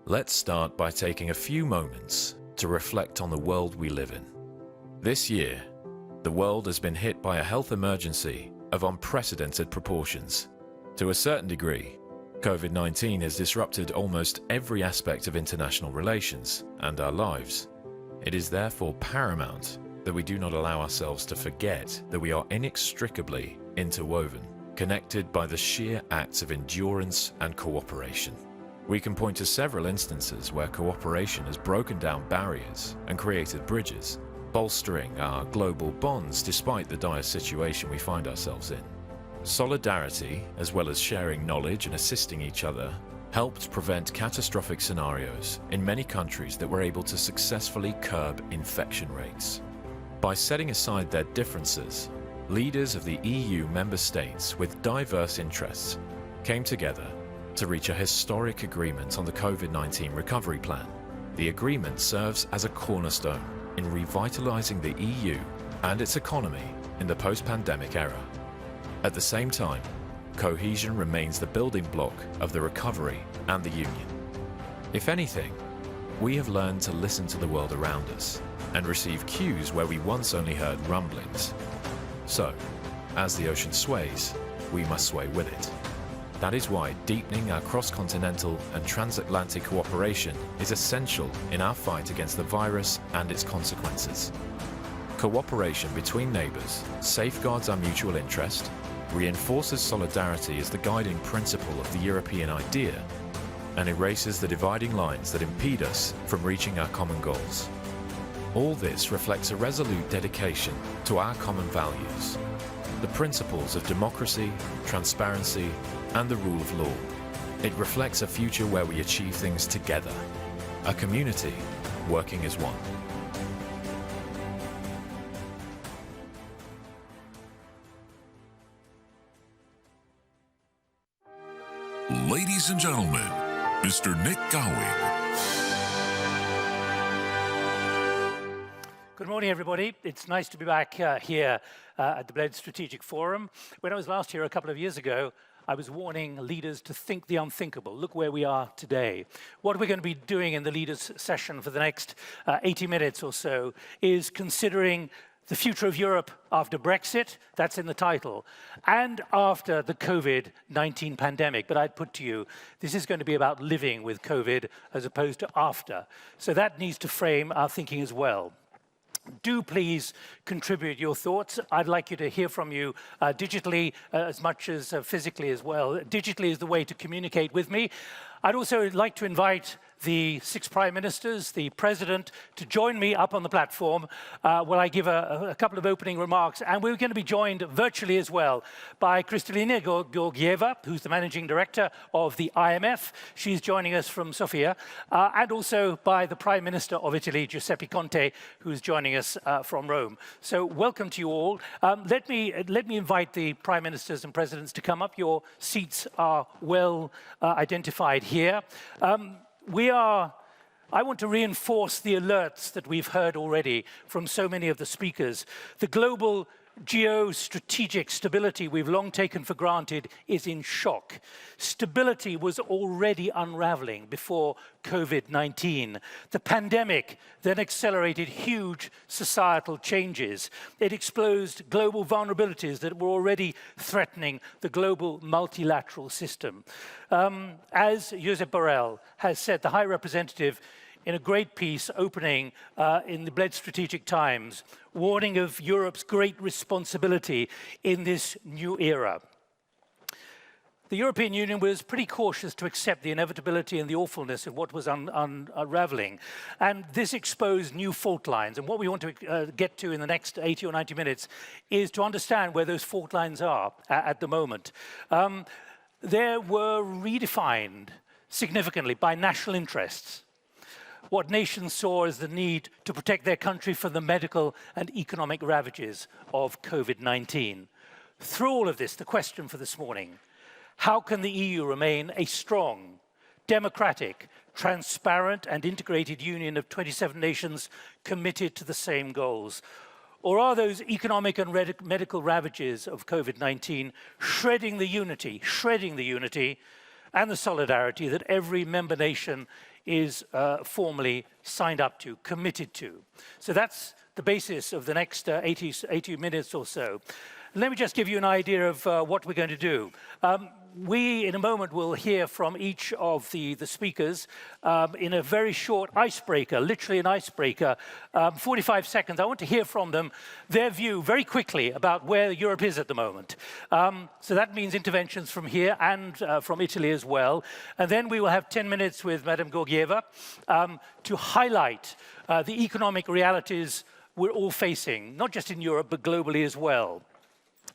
Let's start by taking a few moments to reflect on the world we live in. This year, the world has been hit by a health emergency of unprecedented proportions. To a certain degree, COVID-19 has disrupted almost every aspect of international relations and our lives. It is therefore paramount that we do not allow ourselves to forget that we are inextricably interwoven, connected by the sheer acts of endurance and cooperation. We can point to several instances where cooperation has broken down barriers and created bridges, bolstering our global bonds despite the dire situation we find ourselves in. Solidarity, as well as sharing knowledge and assisting each other, helped prevent catastrophic scenarios in many countries that were able to successfully curb infection rates. By setting aside their differences, leaders of the EU member states with diverse interests came together to reach a historic agreement on the COVID-19 recovery plan. The agreement serves as a cornerstone in revitalizing the EU and its economy in the post-pandemic era. At the same time, cohesion remains the building block of the recovery and the union. If anything, we have learned to listen to the world around us and receive cues where we once only heard rumblings. So, as the ocean sways, we must sway with it. That is why deepening our cross-continental and transatlantic cooperation is essential in our fight against the virus and its consequences. Cooperation between neighbours safeguards our mutual interest, reinforces solidarity as the guiding principle of the European idea, and erases the dividing lines that impede us from reaching our common goals. All this reflects a resolute dedication to our common values, the principles of democracy, transparency, and the rule of law. It reflects a future where we achieve things together, a community working as one. Ladies and gentlemen, Mr. Nick Gowing. Good morning, everybody. It's nice to be back here at the Bled Strategic Forum. When I was last here a couple of years ago, I was warning leaders to think the unthinkable. Look where we are today. What we're going to be doing in the leaders' session for the next 80 minutes or so is considering the future of Europe after Brexit, that's in the title, and after the COVID-19 pandemic. But I'd put to you, this is going to be about living with COVID as opposed to after. So that needs to frame our thinking as well. Do please contribute your thoughts. I'd like you to hear from you digitally as much as physically as well. Digitally is the way to communicate with me. I'd also like to invite the 6 Prime Ministers, the President, to join me up on the platform while I give a couple of opening remarks. And we're going to be joined virtually as well by Kristalina Georgieva, who's the Managing Director of the IMF. She's joining us from Sofia. And also by the Prime Minister of Italy, Giuseppe Conte, who's joining us from Rome. So welcome to you all. Let me invite the Prime Ministers and Presidents to come up. Your seats are well identified here. I want to reinforce the alerts that we've heard already from so many of the speakers. The global geostrategic stability we've long taken for granted is in shock. Stability was already unraveling before COVID-19. The pandemic then accelerated huge societal changes. It exposed global vulnerabilities that were already threatening the global multilateral system. As Josep Borrell has said, the High Representative, in a great piece opening in the Bled Strategic Times, warning of Europe's great responsibility in this new era. The European Union was pretty cautious to accept the inevitability and the awfulness of what was unraveling. And this exposed new fault lines. And what we want to get to in the next 80 or 90 minutes is to understand where those fault lines are at the moment. They were redefined significantly by national interests. What nations saw as the need to protect their country from the medical and economic ravages of COVID-19. Through all of this, the question for this morning: how can the EU remain a strong, democratic, transparent and integrated union of 27 nations committed to the same goals? Or are those economic and medical ravages of COVID-19 shredding the unity and the solidarity that every member nation is formally signed up to, committed to. So that's the basis of the next 80 minutes or so. Let me just give you an idea of what we're going to do. We, in a moment, will hear from each of the speakers in a very short icebreaker, literally an icebreaker, 45 seconds. I want to hear from them, their view very quickly about where Europe is at the moment. So that means interventions from here and from Italy as well. And then we will have 10 minutes with Madame Georgieva to highlight the economic realities we're all facing, not just in Europe, but globally as well.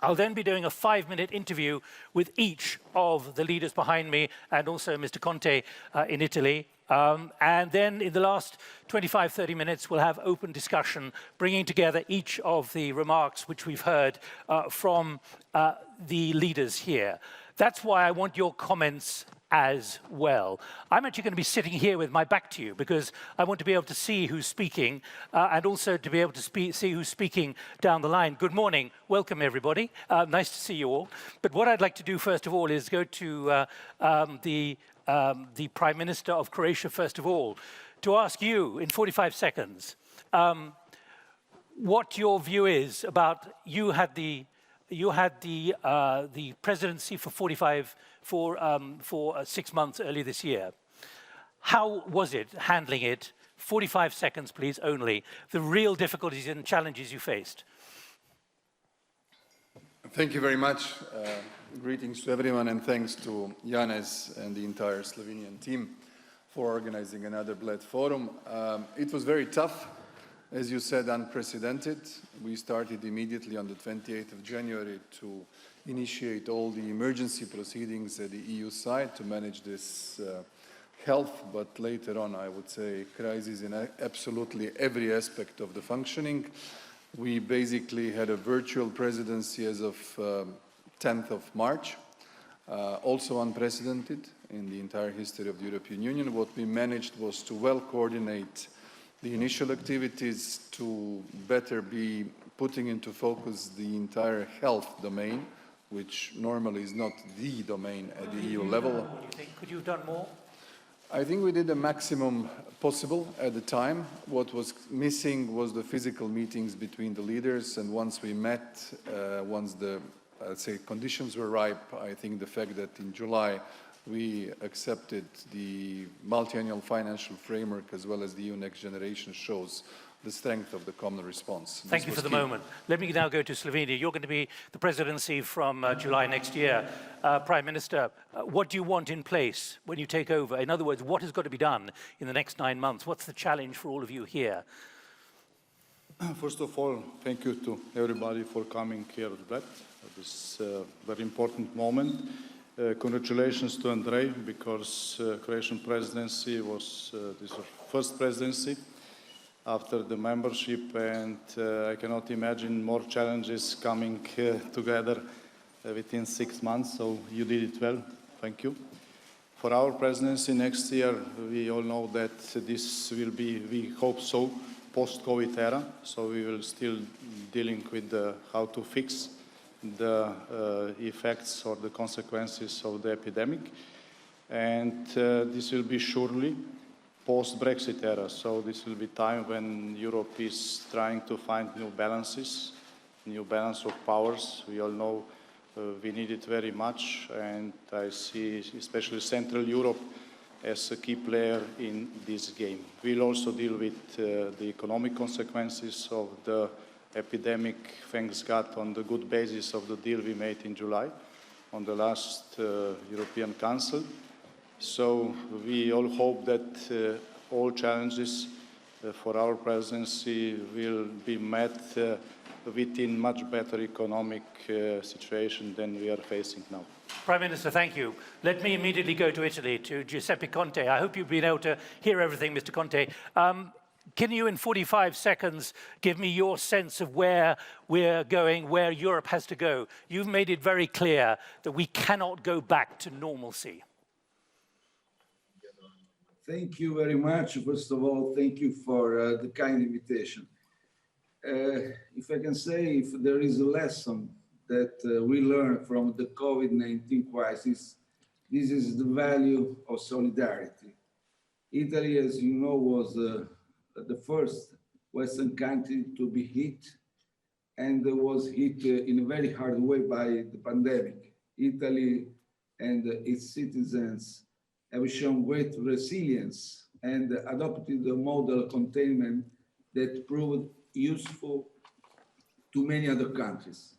I'll then be doing a 5-minute interview with each of the leaders behind me and also Mr. Conte in Italy. And then in the last 25, 30 minutes, we'll have open discussion, bringing together each of the remarks which we've heard from the leaders here. That's why I want your comments as well. I'm actually going to be sitting here with my back to you because I want to be able to see who's speaking and also to be able to see who's speaking down the line. Good morning. Welcome, everybody. Nice to see you all. But what I'd like to do, first of all, is go to the Prime Minister of Croatia, first of all, to ask you in 45 seconds what your view is about you had the presidency for 6 months early this year. How was it handling it? 45 seconds, please, only. The real difficulties and challenges you faced. Thank you very much. Greetings to everyone, and thanks to Janez and the entire Slovenian team for organizing another Bled Forum. It was very tough. As you said, unprecedented. We started immediately on the 28th of January to initiate all the emergency proceedings at the EU side to manage this health, but later on, I would say, crisis in absolutely every aspect of the functioning. We basically had a virtual presidency as of 10th of March, also unprecedented in the entire history of the European Union. What we managed was to well coordinate the initial activities to better be putting into focus the entire health domain, which normally is not the domain at the EU level. What do you think? Could you have done more? I think we did the maximum possible at the time. What was missing was the physical meetings between the leaders, and once we met, once the, let's say, conditions were ripe, I think the fact that in July we accepted the multi-annual financial framework as well as the EU Next Generation shows the strength of the common response. Thank you for the moment. Let me now go to Slovenia. You're going to be the presidency from July next year. Prime Minister, what do you want in place when you take over? In other words, what has got to be done in the next 9 months? What's the challenge for all of you here? First of all, thank you to everybody for coming here at Bled at this very important moment. Congratulations to Andrej, because Croatian presidency was this first presidency after the membership, and I cannot imagine more challenges coming together within 6 months, so you did it well. Thank you. For our presidency next year, we all know that this will be, we hope so, post-COVID era, so we will still dealing with how to fix the effects or the consequences of the epidemic. And this will be surely post-Brexit era. So this will be time when Europe is trying to find new balances, new balance of powers. We all know we need it very much, and I see especially Central Europe as a key player in this game. We'll also deal with the economic consequences of the epidemic, thanks God, on the good basis of the deal we made in July on the last European Council. So we all hope that all challenges for our presidency will be met within much better economic situation than we are facing now. Prime Minister, thank you. Let me immediately go to Italy, to Giuseppe Conte. I hope you've been able to hear everything, Mr. Conte. Can you, in 45 seconds, give me your sense of where we're going, where Europe has to go? You've made it very clear that we cannot go back to normalcy. Thank you very much. First of all, thank you for the kind invitation. If I can say, if there is a lesson that we learned from the COVID-19 crisis, this is the value of solidarity. Italy, as you know, was the first Western country to be hit, and was hit in a very hard way by the pandemic. Italy and its citizens have shown great resilience and adopted a model containment that proved useful to many other countries.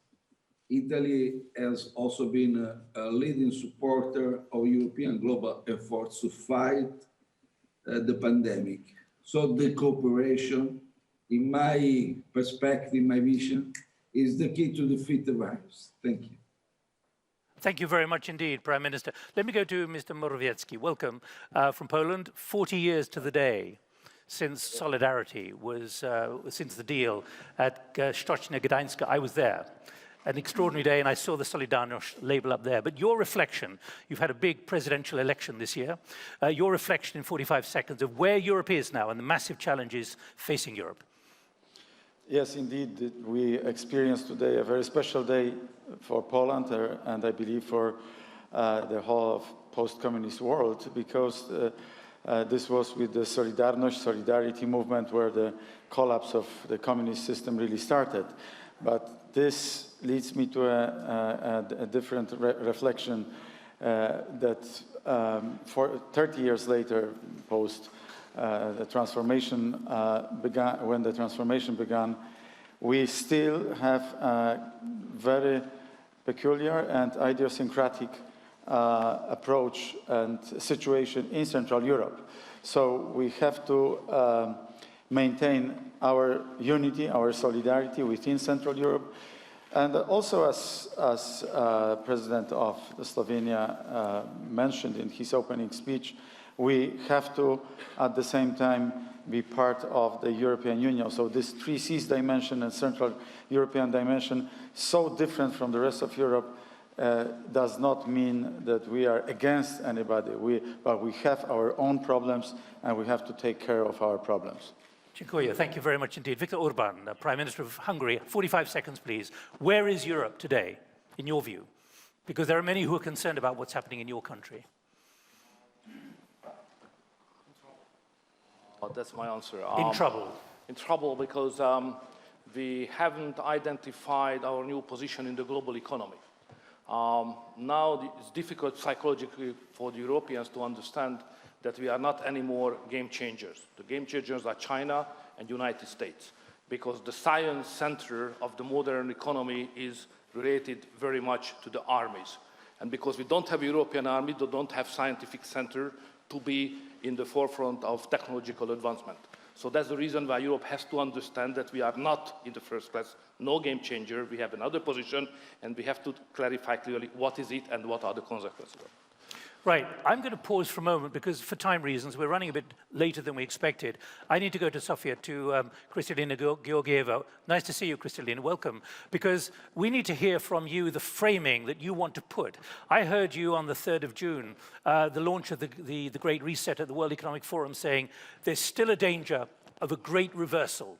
Italy has also been a leading supporter of European global efforts to fight the pandemic. So the cooperation, in my perspective, my vision, is the key to defeat the virus. Thank you. Thank you very much indeed, Prime Minister. Let me go to Mr. Morawiecki. Welcome from Poland. 40 years to the day since solidarity was, since the deal at Stocznia Gdańska. I was there. An extraordinary day, and I saw the Solidarność label up there. But your reflection, you've had a big presidential election this year, your reflection in 45 seconds of where Europe is now and the massive challenges facing Europe. Yes, indeed, we experienced today a very special day for Poland and I believe for the whole of post-communist world, because this was with the Solidarność, solidarity movement, where the collapse of the communist system really started. But this leads me to a different reflection that for 30 years later, post the transformation when the transformation began, we still have a very peculiar and idiosyncratic approach and situation in Central Europe. So we have to maintain our unity, our solidarity within Central Europe. And also, as President of Slovenia mentioned in his opening speech, we have to, at the same time, be part of the European Union. So this 3Cs dimension and Central European dimension, so different from the rest of Europe, does not mean that we are against anybody. But we have our own problems, and we have to take care of our problems. Dziękuję. Thank you very much indeed. Viktor Orbán, Prime Minister of Hungary, 45 seconds, please. Where is Europe today, in your view? Because there are many who are concerned about what's happening in your country. That's my answer. In trouble. In trouble because we haven't identified our new position in the global economy. Now it's difficult psychologically for the Europeans to understand that we are not anymore game changers. The game changers are China and United States, because the science center of the modern economy is related very much to the armies. And because we don't have a European army, we don't have scientific center to be in the forefront of technological advancement. So that's the reason why Europe has to understand that we are not, in the first place, no game changer. We have another position, and we have to clarify clearly what is it and what are the consequences of it. Right. I'm going to pause for a moment because, for time reasons, we're running a bit later than we expected. I need to go to Sofia, to Kristalina Georgieva. Nice to see you, Kristalina. Welcome. Because we need to hear from you the framing that you want to put. I heard you on the 3rd of June, the launch of the Great Reset at the World Economic Forum, saying there's still a danger of a great reversal.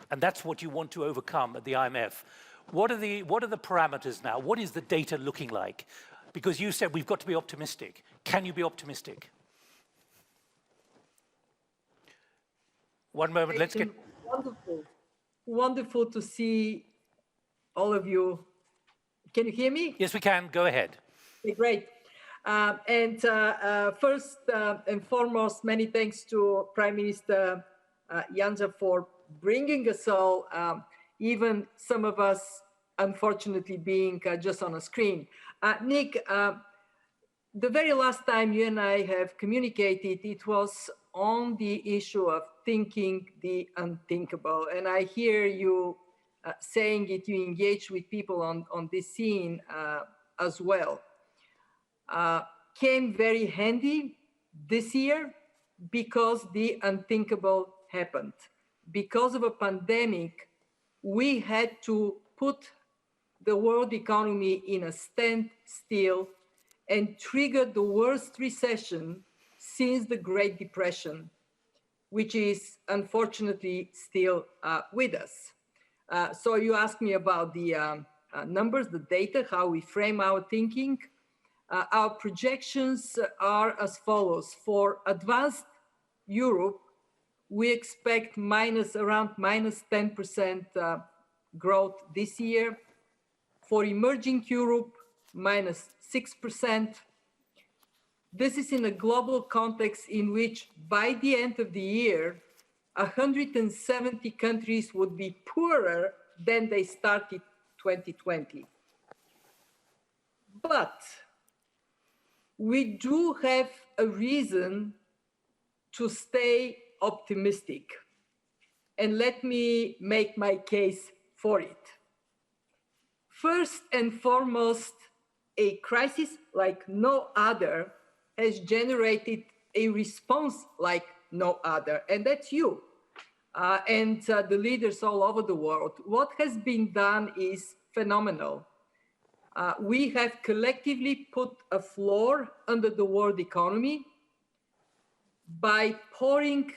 And that's what you want to overcome at the IMF. What are the parameters now? What is the data looking like? Because you said we've got to be optimistic. Can you be optimistic? One moment, let's get... Wonderful. Wonderful to see all of you. Can you hear me? Yes, we can. Go ahead. Okay, great. First and foremost, many thanks to Prime Minister Janša for bringing us all, even some of us, unfortunately, being just on a screen. Nick, the very last time you and I have communicated, it was on the issue of thinking the unthinkable. And I hear you saying it, you engage with people on this scene as well. Came very handy this year because the unthinkable happened. Because of a pandemic, we had to put the world economy in a standstill and triggered the worst recession since the Great Depression, which is unfortunately still with us. So you asked me about the numbers, the data, how we frame our thinking. Our projections are as follows. For advanced Europe, we expect around minus 10% growth this year. For emerging Europe, minus 6%. This is in a global context in which by the end of the year, 170 countries would be poorer than they started 2020. But we do have a reason to stay optimistic. And let me make my case for it. First and foremost, a crisis like no other has generated a response like no other, and that's you and the leaders all over the world. What has been done is phenomenal. We have collectively put a floor under the world economy by pouring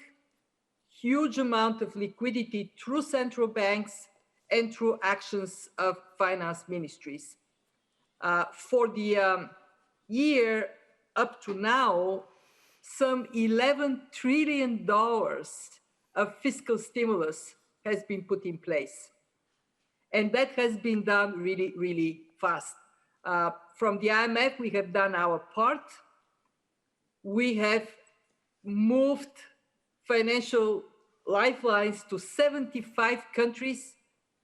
huge amount of liquidity through central banks and through actions of finance ministries. For the year up to now, some $11 trillion of fiscal stimulus has been put in place. And that has been done really, really fast. From the IMF, we have done our part. We have moved financial lifelines to 75 countries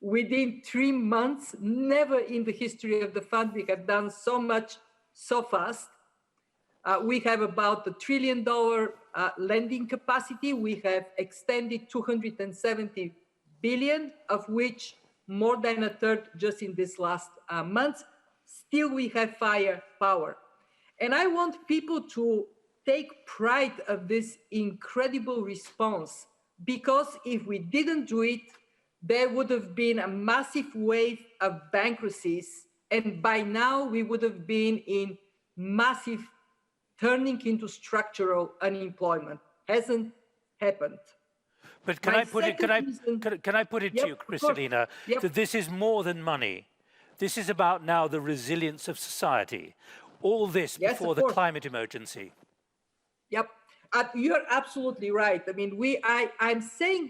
within 3 months. Never in the history of the fund we have done so much so fast. We have about $1 trillion lending capacity. We have extended 270 billion, of which more than a third just in this last month. Still, we have firepower. And I want people to take pride of this incredible response, because if we didn't do it, there would have been a massive wave of bankruptcies. And by now we would have been in massive turning into structural unemployment. Hasn't happened. But can I put it to you, Kristalina, that this is more than money. This is about now the resilience of society. All this before the climate emergency. Yep, you're absolutely right. I mean, I'm saying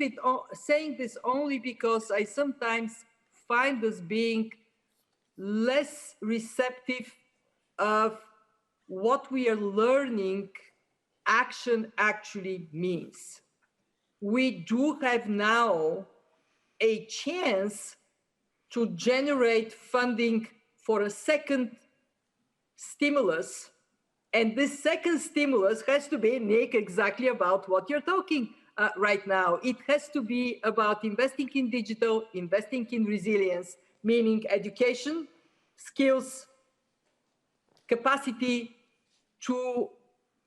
this only because I sometimes find us being less receptive of what we are learning action actually means. We do have now a chance to generate funding for a second stimulus. And this second stimulus has to be, Nick, exactly about what you're talking right now. It has to be about investing in digital, investing in resilience, meaning education, skills, capacity to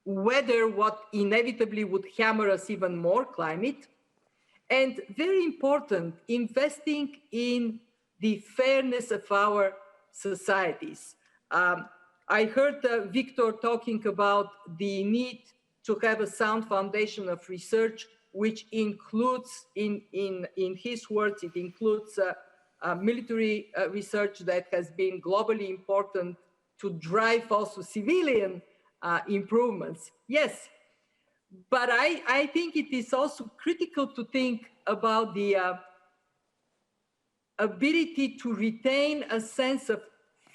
weather what inevitably would hammer us even more, climate. And very important, investing in the fairness of our societies. I heard Viktor talking about the need to have a sound foundation of research, which includes, in his words, it includes military research that has been globally important to drive also civilian improvements. Yes, but I think it is also critical to think about the ability to retain a sense of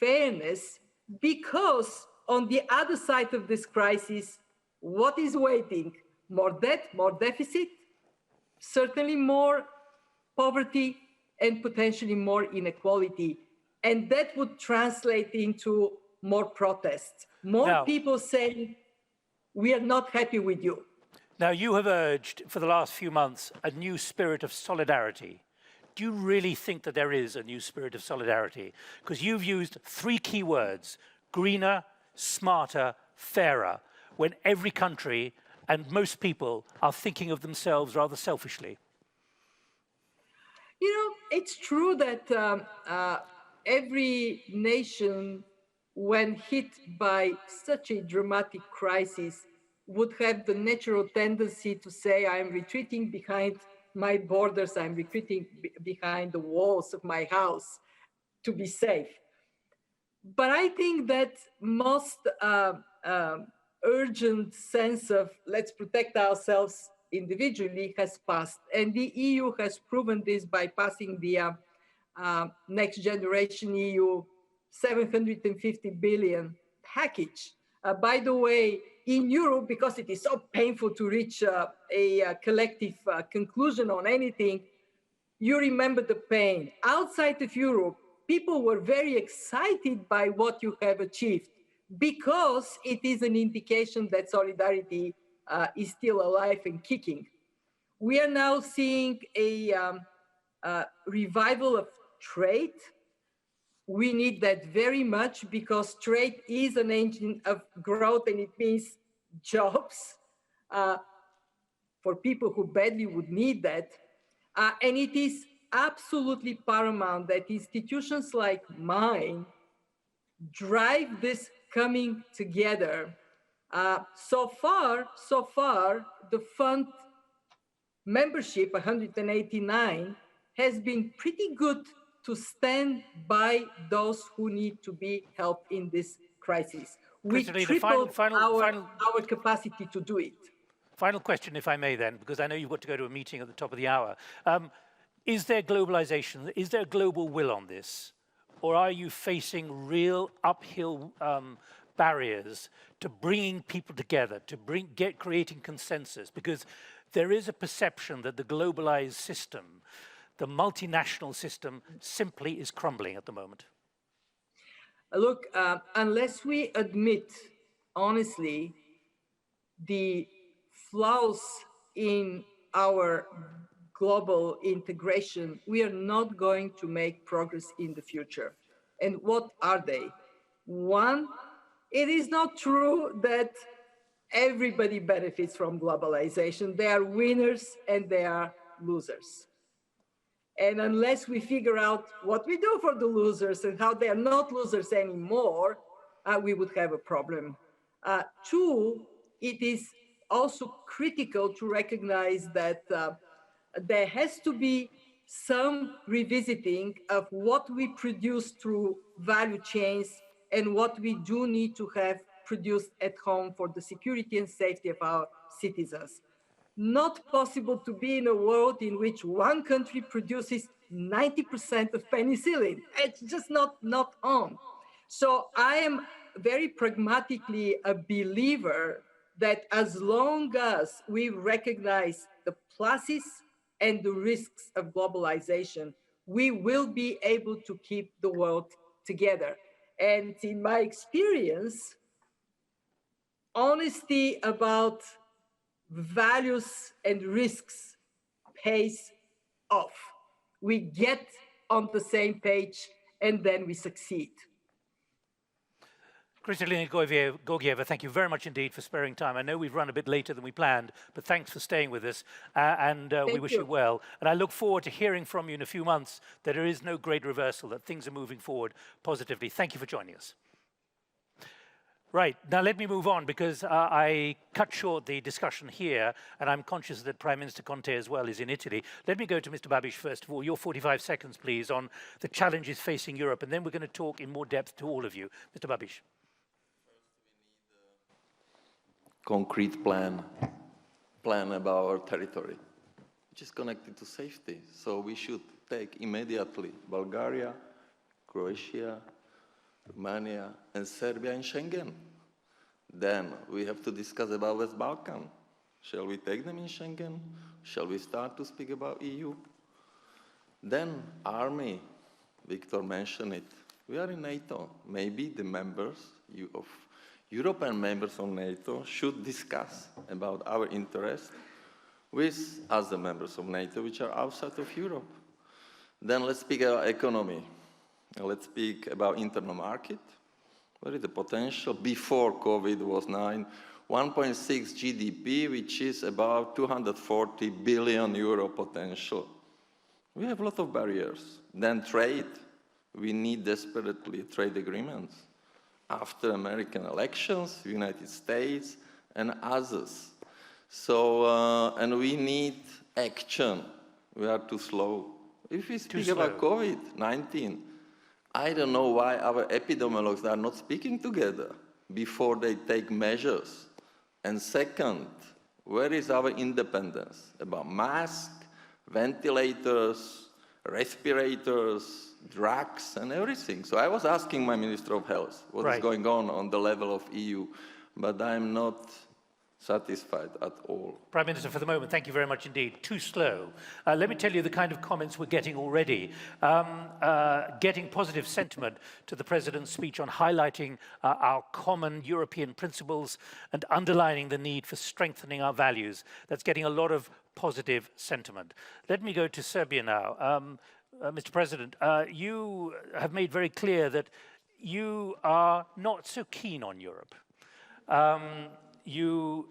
fairness, because on the other side of this crisis, what is waiting? More debt, more deficit, certainly more poverty, and potentially more inequality. And that would translate into more protests, more people saying, we are not happy with you. Now, you have urged for the last few months a new spirit of solidarity. Do you really think that there is a new spirit of solidarity? Because you've used 3 key words: greener, smarter, fairer, when every country and most people are thinking of themselves rather selfishly. You know, it's true that every nation, when hit by such a dramatic crisis, would have the natural tendency to say, I'm retreating behind my borders, I'm retreating behind the walls of my house to be safe. But I think that most urgent sense of let's protect ourselves individually has passed. And the EU has proven this by passing the Next Generation EU 750 billion package. By the way, in Europe, because it is so painful to reach a collective conclusion on anything, you remember the pain. Outside of Europe, people were very excited by what you have achieved because it is an indication that solidarity is still alive and kicking. We are now seeing a revival of trade. We need that very much because trade is an engine of growth and it means jobs for people who badly would need that. And it is absolutely paramount that institutions like mine drive this coming together. So far, the fund membership, 189, has been pretty good to stand by those who need to be helped in this crisis. We tripled our capacity to do it. Final question, if I may then, because I know you've got to go to a meeting at the top of the hour. Is there globalization? Is there global will on this? Or are you facing real uphill barriers to bringing people together, to creating consensus? Because there is a perception that the globalized system, the multinational system, simply is crumbling at the moment. Look, unless we admit, honestly, the flaws in our global integration, we are not going to make progress in the future. And what are they? One, it is not true that everybody benefits from globalization. There are winners and there are losers. And unless we figure out what we do for the losers and how they are not losers anymore, we would have a problem. Two, it is also critical to recognize that there has to be some revisiting of what we produce through value chains and what we do need to have produced at home for the security and safety of our citizens. Not possible to be in a world in which one country produces 90% of penicillin. It's just not on. So I am very pragmatically a believer that as long as we recognize the pluses and the risks of globalization, we will be able to keep the world together. And in my experience, honesty about values and risks pays off. We get on the same page and then we succeed. Kristalina Georgieva, thank you very much indeed for sparing time. I know we've run a bit later than we planned, but thanks for staying with us, and we wish you well. And I look forward to hearing from you in a few months that there is no great reversal, that things are moving forward positively. Thank you for joining us. Right, now let me move on because I cut short the discussion here and I'm conscious that Prime Minister Conte as well is in Italy. Let me go to Mr. Babiš first of all. Your 45 seconds, please, on the challenges facing Europe, and then we're going to talk in more depth to all of you. Mr. Babiš. Concrete plan about our territory, which is connected to safety. So we should take immediately Bulgaria, Croatia, Romania, and Serbia in Schengen. Then we have to discuss about West Balkan. Shall we take them in Schengen? Shall we start to speak about EU? Then army, Viktor mentioned it. We are in NATO. Maybe the members of European members of NATO should discuss about our interests with other members of NATO which are outside of Europe. Then let's speak about economy. Let's speak about internal market. What is the potential? Before COVID was 1.6 GDP, which is about 240 billion euro potential. We have a lot of barriers. Then trade. We need desperately trade agreements. After American elections, United States, and others. So, and we need action. We are too slow. If we speak about COVID-19, I don't know why our epidemiologists are not speaking together before they take measures. And second, where is our independence about masks, ventilators, respirators, drugs, and everything? So I was asking my Minister of Health what is going on the level of EU, but I'm not satisfied at all. Prime Minister, for the moment, thank you very much indeed. Too slow. Let me tell you the kind of comments we're getting already. Getting positive sentiment to the President's speech on highlighting our common European principles and underlining the need for strengthening our values. That's getting a lot of positive sentiment. Let me go to Serbia now. Mr. President, you have made very clear that you are not so keen on Europe. You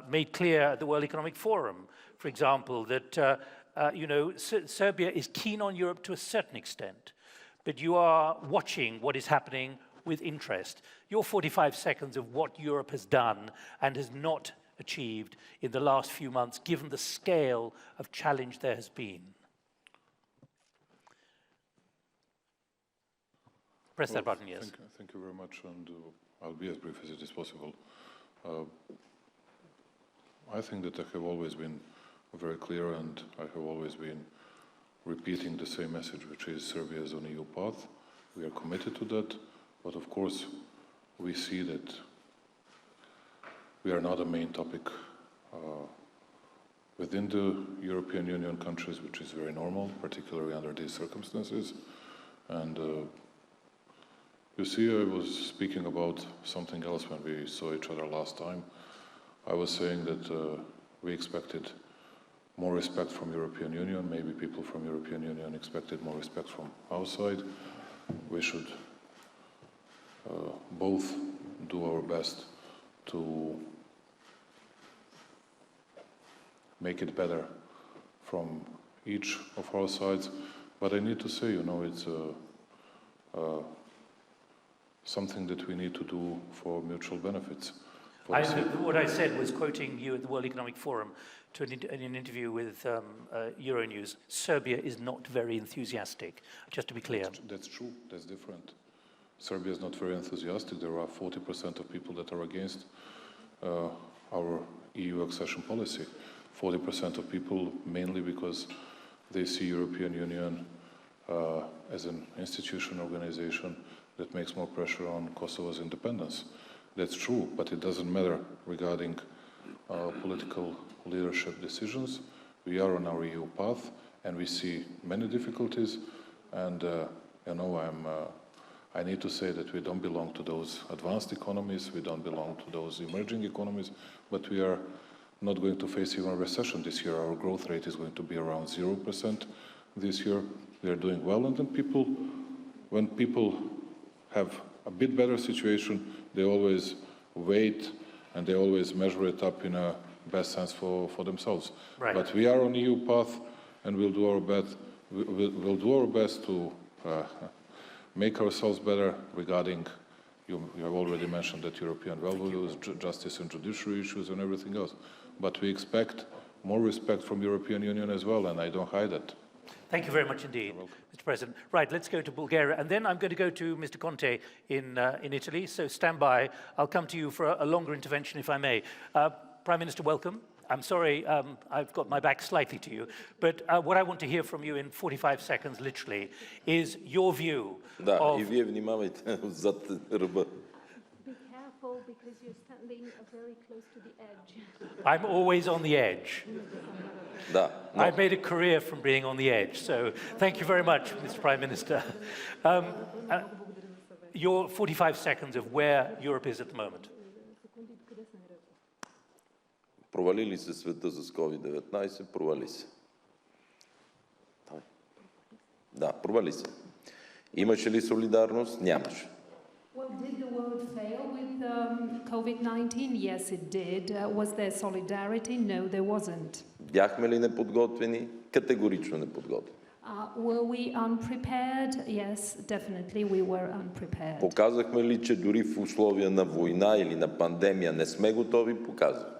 made clear at the World Economic Forum, for example, that Serbia is keen on Europe to a certain extent, but you are watching what is happening with interest. Your 45 seconds of what Europe has done and has not achieved in the last few months, given the scale of challenge there has been. Press that button, yes. Thank you very much, and I'll be as brief as it is possible. I think that I have always been very clear, and I have always been repeating the same message, which is Serbia is on EU path. We are committed to that, but of course we see that we are not a main topic within the European Union countries, which is very normal, particularly under these circumstances. And you see, I was speaking about something else when we saw each other last time. I was saying that we expected more respect from European Union. Maybe people from European Union expected more respect from outside. We should both do our best to make it better from each of our sides. But I need to say, it's something that we need to do for mutual benefits. What I said was quoting you at the World Economic Forum to in an interview with Euronews. Serbia is not very enthusiastic, just to be clear. That's true. That's different. Serbia is not very enthusiastic. There are 40% of people that are against our EU accession policy. 40% of people, mainly because they see European Union as an institution, organization that makes more pressure on Kosovo's independence. That's true, but it doesn't matter regarding political leadership decisions. We are on our EU path, and we see many difficulties. And I need to say that we don't belong to those advanced economies. We don't belong to those emerging economies. But we are not going to face even a recession this year. Our growth rate is going to be around 0% this year. We are doing well, and then when people have a bit better situation, they always wait and they always measure it up in a best sense for themselves. Right. But we are on the EU path, and we'll do our best. We'll do our best to make ourselves better regarding. You have already mentioned that European values, justice and judiciary issues, and everything else. But we expect more respect from European Union as well, and I don't hide that. Thank you very much indeed, Mr. President. Right, let's go to Bulgaria, and then I'm going to go to Mr. Conte in Italy, so stand by. I'll come to you for a longer intervention, if I may. Prime Minister, welcome. I'm sorry, I've got my back slightly to you, but what I want to hear from you in 45 seconds, literally, is your view of... и вие внимавайте зад ръба. Be careful, because you're standing very close to the edge. I'm always on the edge. I've made a career from being on the edge, so thank you very much, Mr. Prime Minister. Your 45 seconds of where Europe is at the moment. Провали ли се света с COVID-19? Провали се. Да, провали се. Имаше ли солидарност? Нямаше. Well, did the world fail with COVID-19? Yes, it did. Was there solidarity? No, there wasn't. Бяхме ли неподготвени? Категорично неподготвени. Were we unprepared? Yes, definitely we were unprepared. Показахме ли, че дори в условия на война или на пандемия не сме готови? Показахме.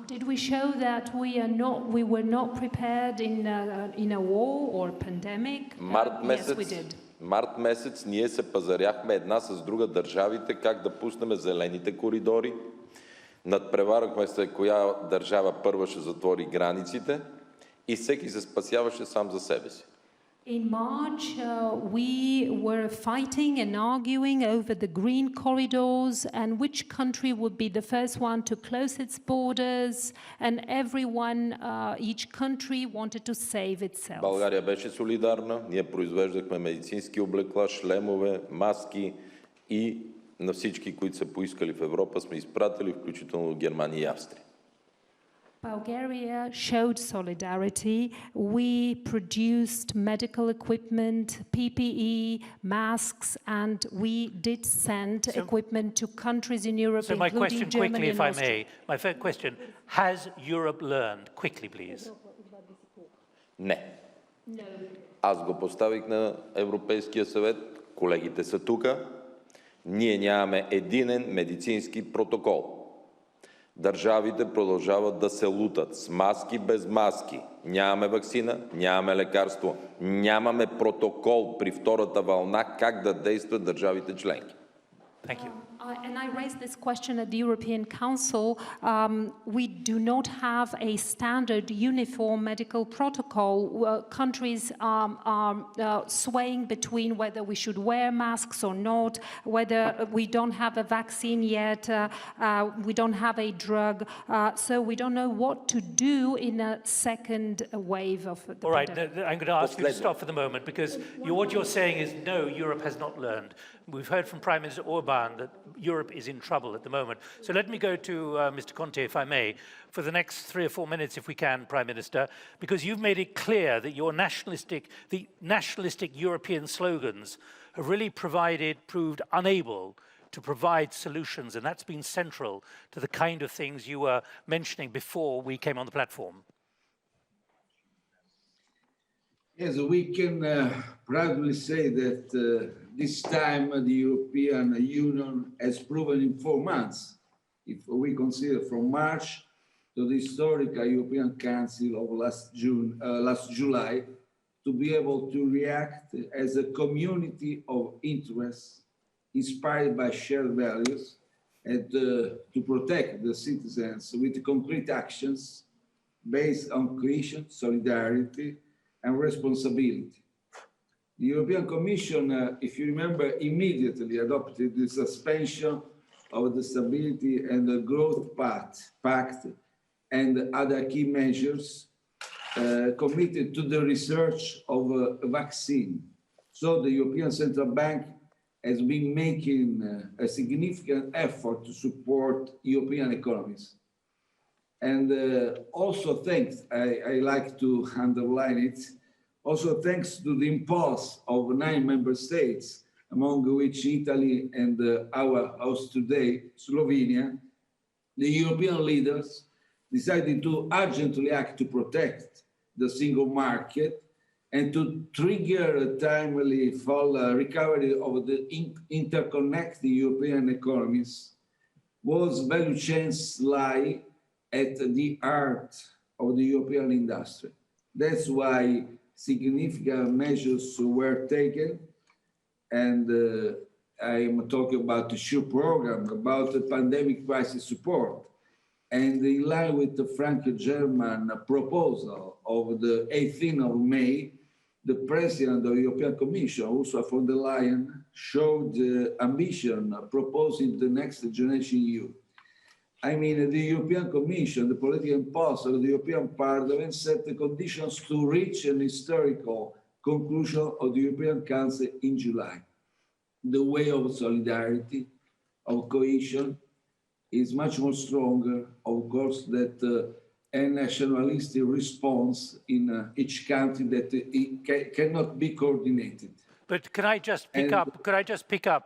Did we show that we were not prepared in a war or pandemic? Yes, we did. Март месец ние се пазаряхме една с друга държавите как да пуснем зелените коридори, Надпреварахме се коя държава първа ще затвори границите и всеки се спасяваше сам за себе си. In March, we were fighting and arguing over the green corridors and which country would be the first one to close its borders, and everyone, each country wanted to save itself. България беше солидарна, ние произвеждахме медицински облекла, шлемове, маски и на всички, които са поискали в Европа, сме изпратили, включително Германия и Австрия. Bulgaria showed solidarity. We produced medical equipment, PPE, masks, and we did send equipment to countries in Europe, so my including question Germany quickly, and if I Austria. may, my first question, has Europe learned? Quickly, please. Не. Аз го поставих на Европейския съвет, колегите са тука. Ние нямаме единен медицински протокол. Държавите продължават да се лутат с маски, без маски. Нямаме ваксина, нямаме лекарство, нямаме протокол при втората вълна как да действат държавите членки. Thank you. And I raised this question at the European Council. We do not have a standard uniform medical protocol. Countries are swaying between whether we should wear masks or not, whether we don't have a vaccine yet, we don't have a drug, so we don't know what to do in a second wave of the All right, pandemic. I'm going to ask you to stop for the moment, because what you're saying is, no, Europe has not learned. We've heard from Prime Minister Orbán that Europe is in trouble at the moment. So let me go to Mr. Conte, if I may, for the next 3 or 4 minutes, if we can, Prime Minister, because you've made it clear that your nationalistic European slogans have really proved unable to provide solutions, and that's been central to the kind of things you were mentioning before we came on the platform. Yes, we can proudly say that this time the European Union has proven in 4 months, if we consider from March to the historical European Council of last July, to be able to react as a community of interests inspired by shared values and to protect the citizens with concrete actions based on cohesion, solidarity, and responsibility. The European Commission, if you remember, immediately adopted the suspension of the Stability and the Growth Pact and other key measures committed to the research of a vaccine. So the European Central Bank has been making a significant effort to support European economies. And also thanks, I like to underline it, also thanks to the impulse of 9 member states, among which Italy and our host today, Slovenia, the European leaders decided to urgently act to protect the single market and to trigger a timely full recovery of the interconnected European economies, whose value chains lie at the heart of the European industry. That's why significant measures were taken, and I am talking about the SURE program, about the pandemic crisis support, and in line with the Franco-German proposal of the 18th of May, the President of the European Commission, Ursula von der Leyen, showed ambition proposing the next generation EU. I mean, the European Commission, the political impulse of the European Parliament set the conditions to reach an historical conclusion of the European Council in July. The way of solidarity, of cohesion, is much more stronger, of course, that a nationalistic response in each country that it cannot be coordinated. But can I just pick up,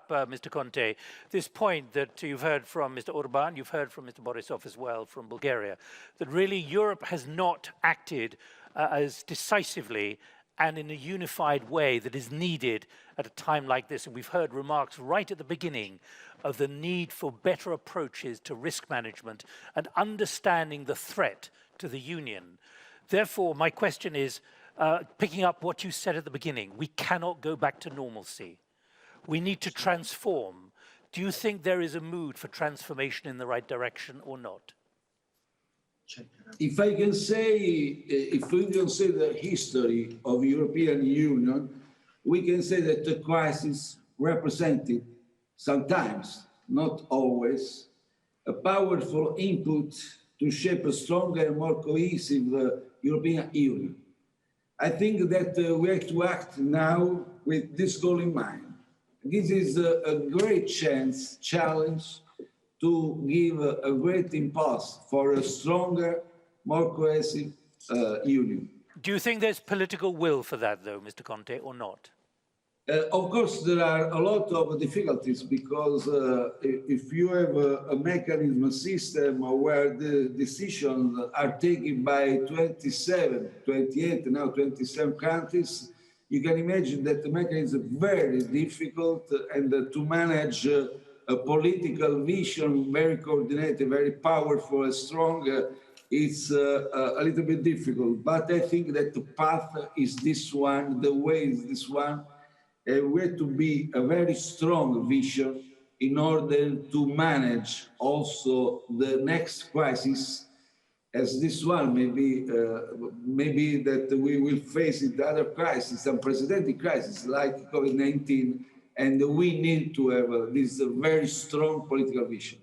Mr. Conte, this point that you've heard from Mr. Orbán, you've heard from Mr. Borissov as well from Bulgaria, that really Europe has not acted as decisively and in a unified way that is needed at a time like this. And we've heard remarks right at the beginning of the need for better approaches to risk management and understanding the threat to the Union. Therefore, my question is, picking up what you said at the beginning, we cannot go back to normalcy. We need to transform Do you think there is a mood for transformation in the right direction or not? If I can say, if we consider the history of European Union, we can say that the crisis represented sometimes, not always, a powerful input to shape a stronger and more cohesive European Union. I think that we have to act now with this goal in mind. This is a great challenge to give a great impulse for a stronger, more cohesive union. Do you think there's political will for that, though, Mr. Conte, or not? Of course, there are a lot of difficulties because if you have a mechanism, a system where the decisions are taken by 27, 28, now 27 countries, you can imagine that the mechanism is very difficult and to manage a political vision, very coordinated, very powerful and strong, it's a little bit difficult. But I think that the path is this one, the way is this one. We have to be a very strong vision in order to manage also the next crisis as this one. Maybe that we will face other crises, unprecedented crises like COVID-19, and we need to have this very strong political vision.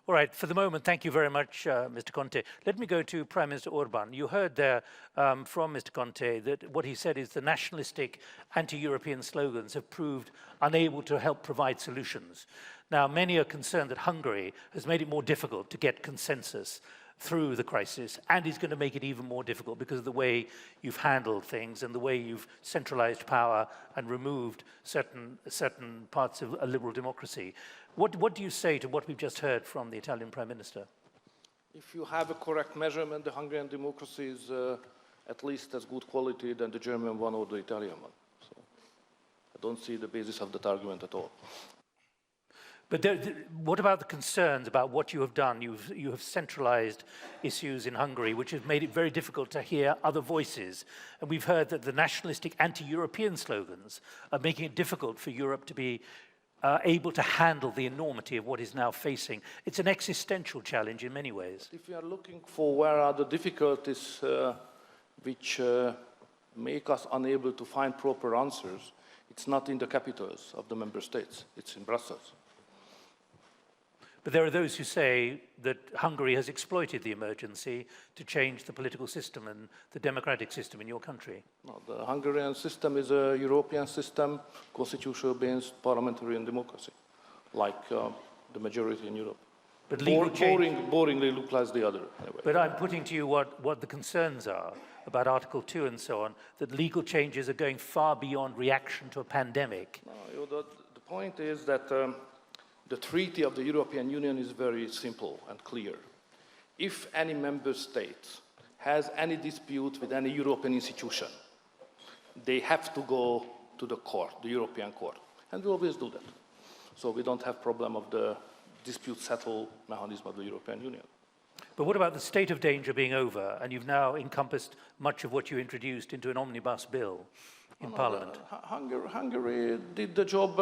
All right, for the moment, thank you very much, Mr. Conte. Let me go to Prime Minister Orbán. You heard there from Mr. Conte that what he said is the nationalistic anti-European slogans have proved unable to help provide solutions. Now, many are concerned that Hungary has made it more difficult to get consensus through the crisis and is going to make it even more difficult because of the way you've handled things and the way you've centralized power and removed certain parts of a liberal democracy. What do you say to what we've just heard from the Italian Prime Minister? If you have a correct measurement, the Hungarian democracy is at least as good quality than the German one or the Italian one. So I don't see the basis of that argument at all. But what about the concerns about what you have done? You have centralized issues in Hungary, which has made it very difficult to hear other voices. And we've heard that the nationalistic anti-European slogans are making it difficult for Europe to be able to handle the enormity of what is now facing. It's an existential challenge in many ways. If you are looking for where are the difficulties which make us unable to find proper answers, it's not in the capitals of the member states, it's in Brussels. But there are those who say that Hungary has exploited the emergency to change the political system and the democratic system in your country. No, the Hungarian system is a European system, constitutional-based parliamentarian democracy, like the majority in Europe. But boringly look like the other. Anyway. But I'm putting to you what the concerns are about Article 2 and so on, that legal changes are going far beyond reaction to a pandemic. No, the point is that the treaty of the European Union is very simple and clear. If any member state has any dispute with any European institution, they have to go to the court, the European court. And we always do that. So we don't have problem of the dispute settle mechanism of the European Union. But what about the state of danger being over, and you've now encompassed much of what you introduced into an omnibus bill in Parliament? Hungary did the job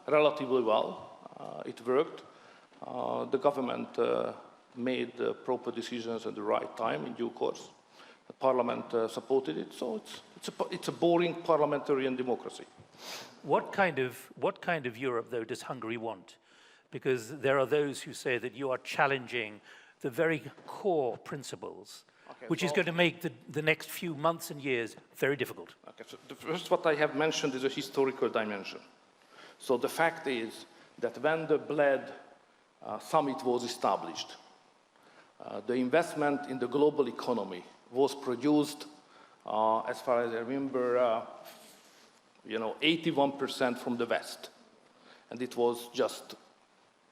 relatively well. It worked. The government made proper decisions at the right time, in due course. The Parliament supported it, so it's a boring parliamentarian democracy. What kind of Europe, though, does Hungary want? Because there are those who say that you are challenging the very core principles, which is going to make the next few months and years very difficult. Okay, so the first what I have mentioned is a historical dimension. So the fact is that when the BLED summit was established, the investment in the global economy was produced, as far as I remember, 81% from the West, and it was just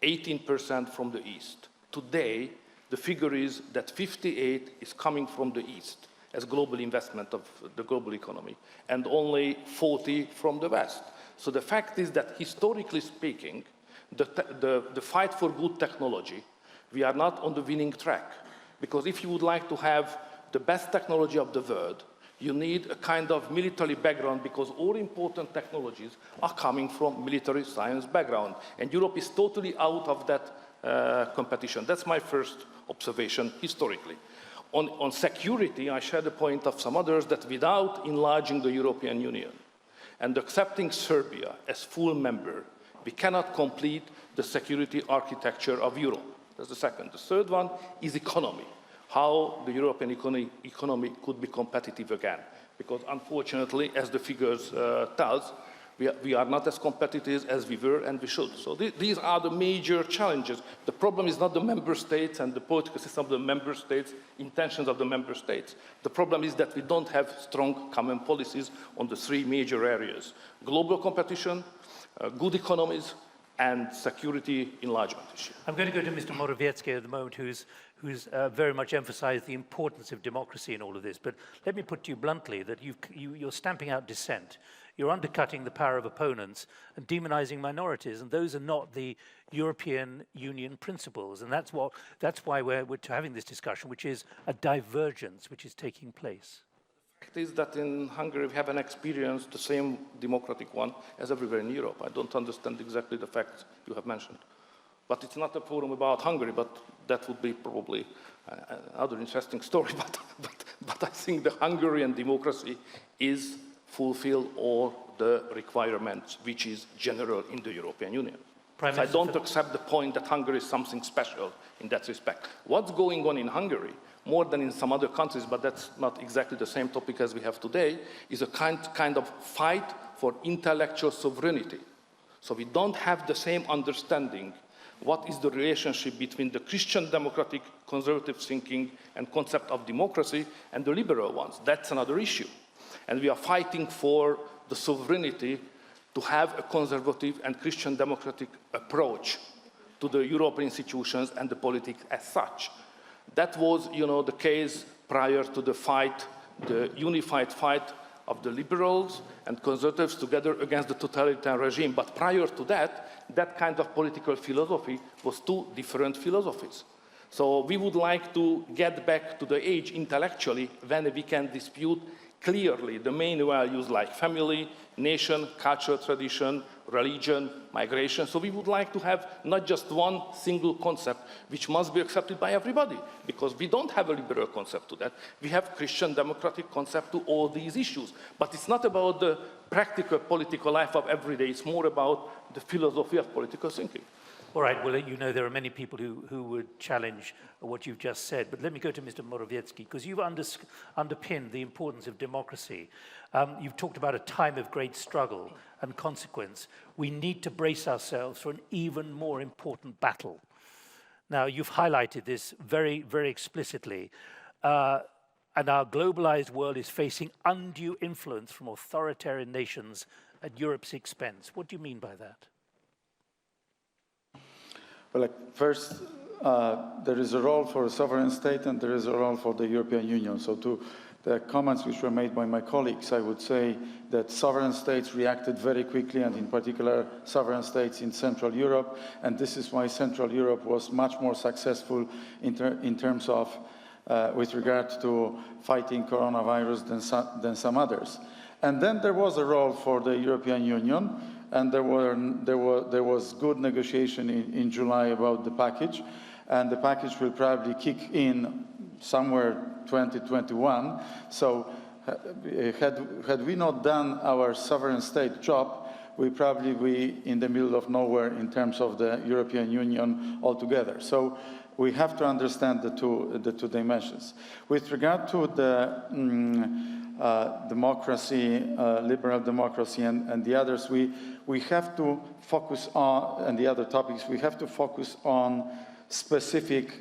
18% from the East. Today, the figure is that 58% is coming from the East as global investment of the global economy, and only 40% from the West. So the fact is that, historically speaking, the fight for good technology, we are not on the winning track. Because if you would like to have the best technology of the world, You need a kind of military background because all important technologies are coming from military science background. And Europe is totally out of that competition. That's my first observation historically. On security, I share the point of some others that without enlarging the European Union and accepting Serbia as full member, we cannot complete the security architecture of Europe. That's the second. The third one is economy. How the European economy could be competitive again. Because unfortunately, as the figures tell us, we are not as competitive as we were and we should. So these are the major challenges. The problem is not the member states and the political system of the member states, intentions of the member states. The problem is that we don't have strong common policies on the three major areas. Global competition, good economies, and security enlargement issue. I'm going to go to Mr. Morawiecki at the moment, who's very much emphasized the importance of democracy in all of this. But let me put to you bluntly that you're stamping out dissent. You're undercutting the power of opponents and demonizing minorities, and those are not the European Union principles. And that's why we're having this discussion, which is a divergence which is taking place. The fact is that in Hungary we haven't experienced the same democratic one as everywhere in Europe. I don't understand exactly the facts you have mentioned. But it's not a forum about Hungary, but that would be probably another interesting story. But I think the Hungarian democracy is fulfill all the requirements which is general in the European Union. So I don't accept the point that Hungary is something special in that respect. What's going on in Hungary, more than in some other countries, but that's not exactly the same topic as we have today, is a kind of fight for intellectual sovereignty. So we don't have the same understanding what is the relationship between the Christian democratic conservative thinking and concept of democracy and the liberal ones. That's another issue. And we are fighting for the sovereignty to have a conservative and Christian democratic approach to the European institutions and the politics as such. That was, the case prior to the fight, the unified fight of the liberals and conservatives together against the totalitarian regime. But prior to that, that kind of political philosophy was two different philosophies. So we would like to get back to the age intellectually when we can dispute clearly the main values like family, nation, cultural tradition, religion, migration. So we would like to have not just one single concept which must be accepted by everybody, because we don't have a liberal concept to that. We have Christian democratic concept to all these issues. But it's not about the practical political life of every day. It's more about the philosophy of political thinking. All right, well, there are many people who would challenge what you've just said, but let me go to Mr. Morawiecki, because you've underpinned the importance of democracy. You've talked about a time of great struggle and consequence. We need to brace ourselves for an even more important battle. Now, you've highlighted this very, very explicitly, and our globalized world is facing undue influence from authoritarian nations at Europe's expense. What do you mean by that? Well, first, there is a role for a sovereign state and there is a role for the European Union. So to the comments which were made by my colleagues, I would say that sovereign states reacted very quickly, and in particular sovereign states in Central Europe, and this is why Central Europe was much more successful in terms of, with regard to fighting coronavirus than some others. And then there was a role for the European Union, and there was good negotiation in July about the package, and the package will probably kick in somewhere 2021. So had we not done our sovereign state job, we probably be in the middle of nowhere in terms of the European Union altogether. So we have to understand the two dimensions. With regard to the democracy, liberal democracy, and the others, we have to focus on, and the other topics, we have to focus on specific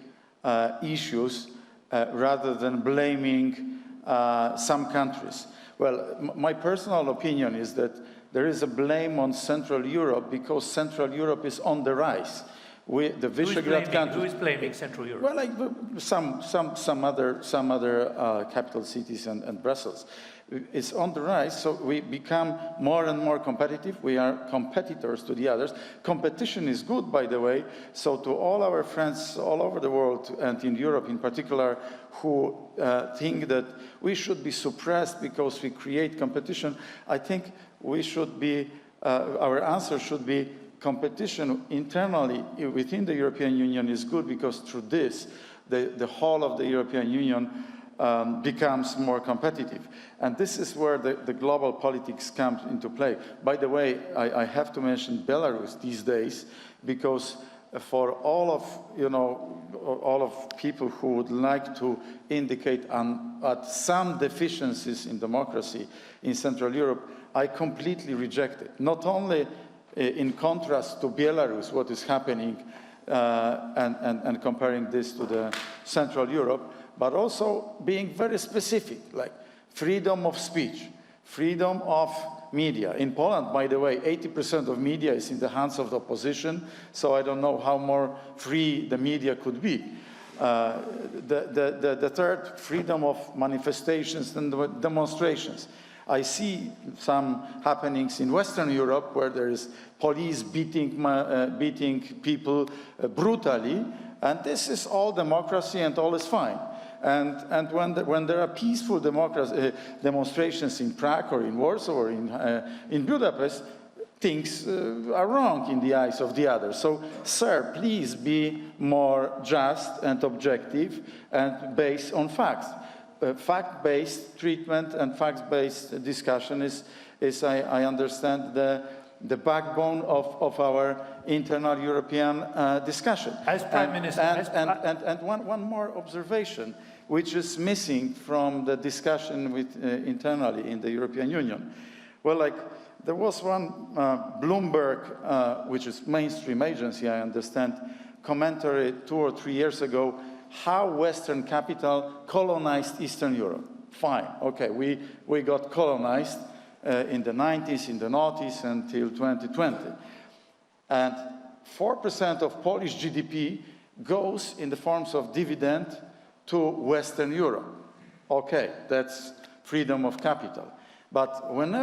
issues rather than blaming some countries. Well, my personal opinion is that there is a blame on Central Europe because Central Europe is on the rise. The Visegrad countries. Who is blaming Central Europe? Well, like some other capital cities and Brussels. It's on the rise, so we become more and more competitive. We are competitors to the others. Competition is good, by the way. So to all our friends all over the world, and in Europe in particular, who think that we should be suppressed because we create competition, I think we should be, our answer should be, competition internally within the European Union is good, because through this, the whole of the European Union becomes more competitive. And this is where the global politics comes into play. By the way, I have to mention Belarus these days, because for all of people who would like to indicate at some deficiencies in democracy in Central Europe, I completely reject it. Not only in contrast to Belarus, what is happening, and comparing this to the Central Europe, but also being very specific, like freedom of speech, freedom of media. In Poland, by the way, 80% of media is in the hands of the opposition, so I don't know how more free the media could be. The third, freedom of manifestations and demonstrations. I see some happenings in Western Europe where there is police beating people brutally, and this is all democracy and all is fine. And when there are peaceful demonstrations in Prague or in Warsaw or in Budapest, things are wrong in the eyes of the others. So, sir, please be more just and objective and based on facts. Fact-based treatment and fact-based discussion is I understand, the backbone of our internal European discussion. As Prime Minister... And one more observation, which is missing from the discussion internally in the European Union. Well, like, there was one Bloomberg, which is mainstream agency, I understand, commentary 2 or 3 years ago, how Western capital colonized Eastern Europe. Fine, okay, we got colonized in the 90s, in the noughties, until 2020. And 4% of Polish GDP goes in the forms of dividend to Western Europe. Okay, that's freedom of capital. But when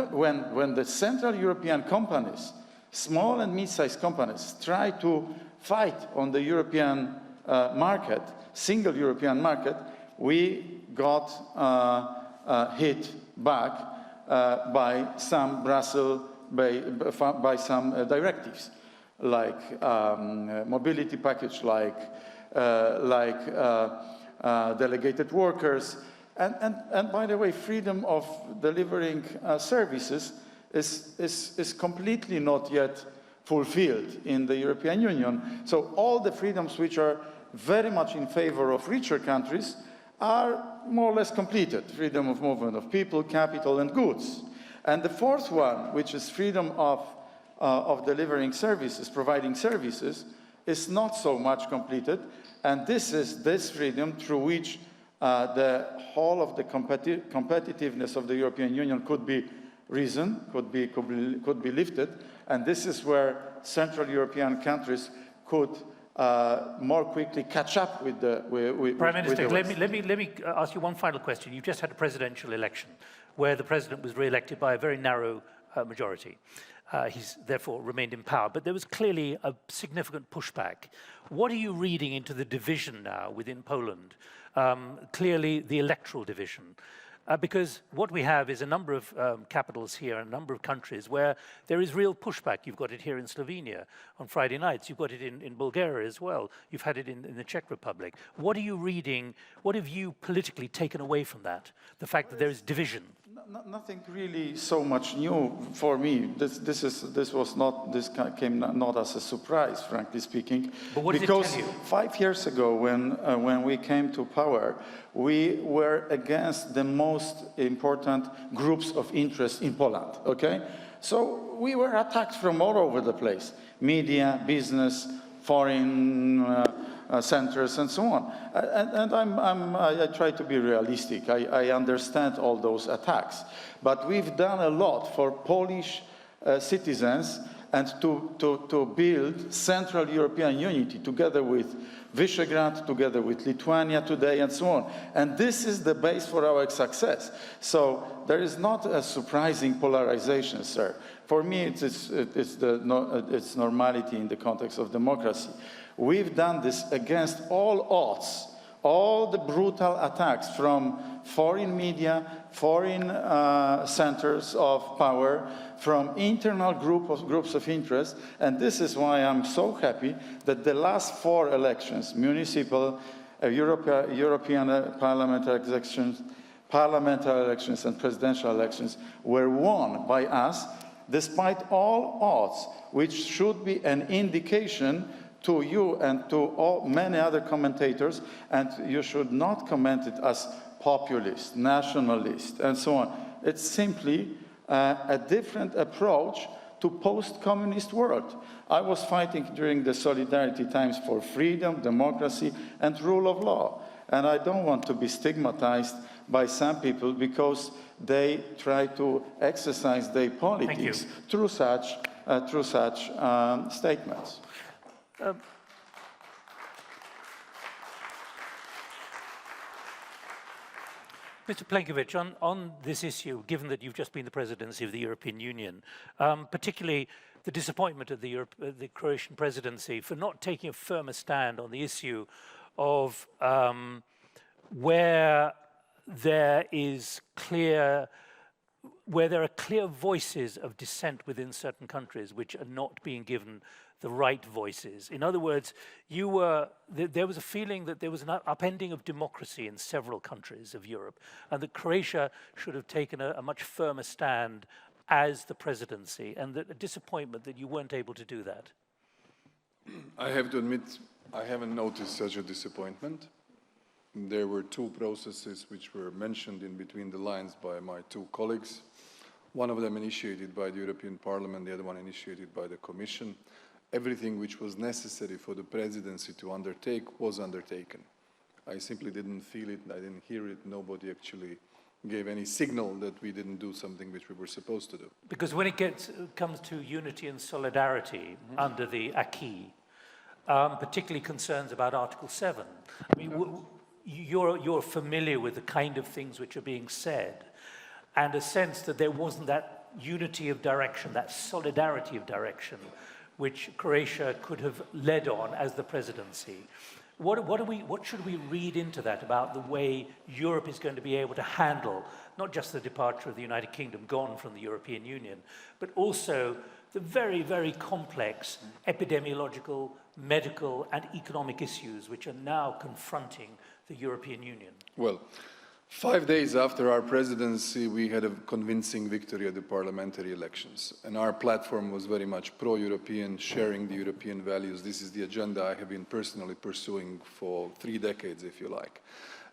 the Central European companies, small and mid-sized companies, try to fight on the European market, single European market, we got hit back by some by some directives, like mobility package, like delegated workers, and by the way, freedom of delivering services is completely not yet fulfilled in the European Union. So all the freedoms which are very much in favor of richer countries are more or less completed. Freedom of movement of people, capital, and goods. And the fourth one, which is freedom of delivering services, providing services, is not so much completed. And this is this freedom through which the whole of the competitiveness of the European Union could be risen, could be lifted. And this is where Central European countries could more quickly catch up with the Prime Minister, let me ask you one final question. You've just had a presidential election where the president was re-elected by a very narrow majority. He's therefore remained in power, but there was clearly a significant pushback. What are you reading into the division now within Poland? Clearly the electoral division. Because what we have is a number of capitals here, a number of countries where there is real pushback. You've got it here in Slovenia on Friday nights. You've got it in Bulgaria as well. You've had it in the Czech Republic. What are you reading? What have you politically taken away from that? The fact that there is division. Nothing really so much new for me. This came not as a surprise, frankly speaking. But what does because it tell you? 5 years ago, when we came to power, we were against the most important groups of interest in Poland. Okay, so we were attacked from all over the place: media, business, foreign centers, and so on. And I try to be realistic. I understand all those attacks, but we've done a lot for Polish citizens, and to build Central European unity together with Visegrad, together with Lithuania today, and so on. And this is the base for our success. So there is not a surprising polarization, sir. For me, it's normality in the context of democracy. We've done this against all odds, all the brutal attacks from foreign media, foreign centers of power, from internal groups of interest, and this is why I'm so happy that the last 4 elections, municipal, European parliamentary elections and presidential elections, were won by us, despite all odds, which should be an indication to you and to many other commentators, and you should not comment it as populist, nationalist, and so on. It's simply a different approach to post-communist world. I was fighting during the Solidarity times for freedom, democracy, and rule of law. And I don't want to be stigmatized by some people because they try to exercise their politics through such statements. Mr. Plenković, on this issue, given that you've just been the presidency of the European Union, particularly the disappointment of the Croatian presidency for not taking a firmer stand on the issue of where there are clear voices of dissent within certain countries which are not being given the right voices. In other words, there was a feeling that there was an upending of democracy in several countries of Europe, and that Croatia should have taken a much firmer stand as the presidency, and a disappointment that you weren't able to do that. I have to admit, I haven't noticed such a disappointment. There were 2 processes which were mentioned in between the lines by my 2 colleagues. One of them initiated by the European Parliament, the other one initiated by the Commission. Everything which was necessary for the presidency to undertake was undertaken. I simply didn't feel it, I didn't hear it, nobody actually gave any signal that we didn't do something which we were supposed to do. Because when it comes to unity and solidarity under the acquis, particularly concerns about Article 7, I mean, you're familiar with the kind of things which are being said, and a sense that there wasn't that unity of direction, that solidarity of direction, which Croatia could have led on as the presidency. What should we read into that about the way Europe is going to be able to handle not just the departure of the United Kingdom, gone from the European Union, but also the very, very complex epidemiological, medical, and economic issues which are now confronting the European Union? Well, 5 days after our presidency, we had a convincing victory at the parliamentary elections. And our platform was very much pro-European, sharing the European values. This is the agenda I have been personally pursuing for 3 decades, if you like.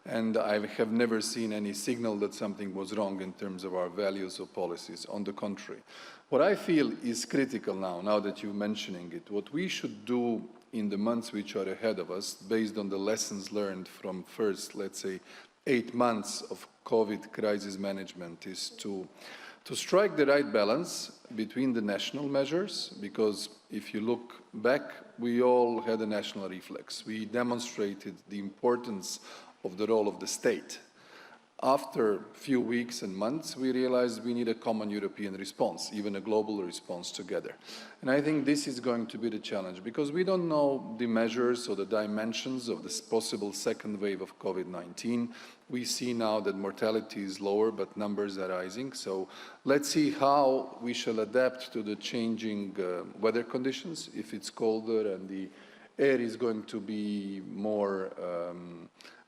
And I have never seen any signal that something was wrong in terms of our values or policies. On the contrary. What I feel is critical now that you're mentioning it, what we should do in the months which are ahead of us, based on the lessons learned from first, let's say, 8 months of COVID crisis management, is to strike the right balance between the national measures, because if you look back, we all had a national reflex. We demonstrated the importance of the role of the state. After a few weeks and months, we realized we need a common European response, even a global response together. And I think this is going to be the challenge, because we don't know the measures or the dimensions of this possible second wave of COVID-19. We see now that mortality is lower, but numbers are rising. So let's see how we shall adapt to the changing weather conditions. If it's colder and the air is going to be more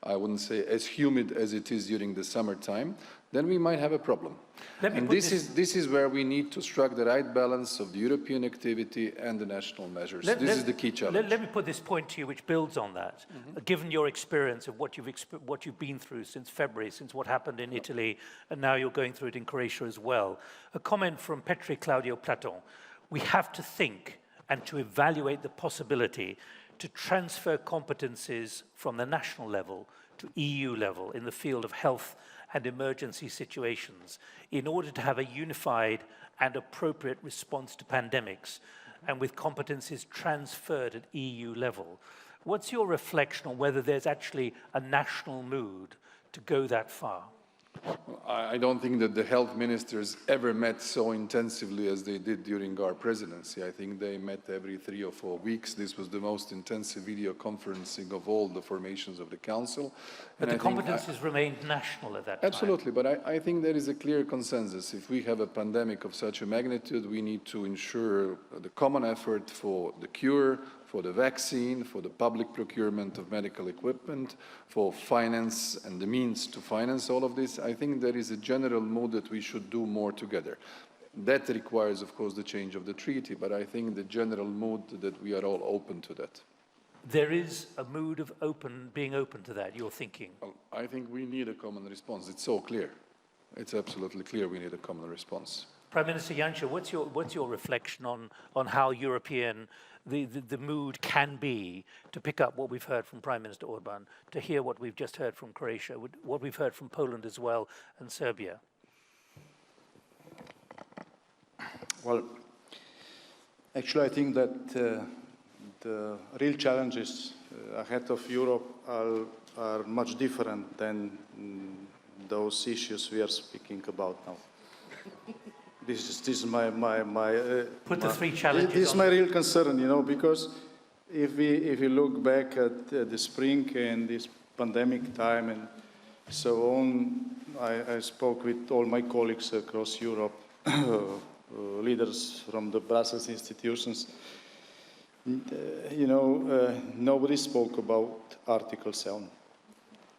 I wouldn't say as humid as it is during the summertime, then we might have a problem. And this is where we need to strike the right balance of the European activity and the national measures. This is the key challenge. Let me put this point to you, which builds on that. Given your experience of what you've been through since February, since what happened in Italy, and now you're going through it in Croatia as well. A comment from Petri Claudio Platon. We have to think and to evaluate the possibility to transfer competencies from the national level to EU level in the field of health and emergency situations in order to have a unified and appropriate response to pandemics. and with competencies transferred at EU level. What's your reflection on whether there's actually a national mood to go that far? I don't think that the health ministers ever met so intensively as they did during our presidency. I think they met every 3 or 4 weeks. This was the most intensive video conferencing of all the formations of the council. But the competences remained national at that time. Absolutely, but I think there is a clear consensus. If we have a pandemic of such a magnitude, we need to ensure the common effort for the cure, for the vaccine, for the public procurement of medical equipment, for finance and the means to finance all of this. I think there is a general mood that we should do more together. That requires, of course, the change of the treaty, but I think the general mood that we are all open to that. There is a mood of being open to that, you're thinking? Well, I think we need a common response. It's so clear. It's absolutely clear we need a common response. Prime Minister Janša, what's your reflection on how European the mood can be, to pick up what we've heard from Prime Minister Orbán, to hear what we've just heard from Croatia, what we've heard from Poland as well, and Serbia? Well, actually I think that the real challenges ahead of Europe are much different than those issues we are speaking about now. This is my put the three challenges. This is my real concern, you know, because if we look back at the spring and this pandemic time and so on, I spoke with all my colleagues across Europe, leaders from the Brussels institutions. You know, nobody spoke about Article 7.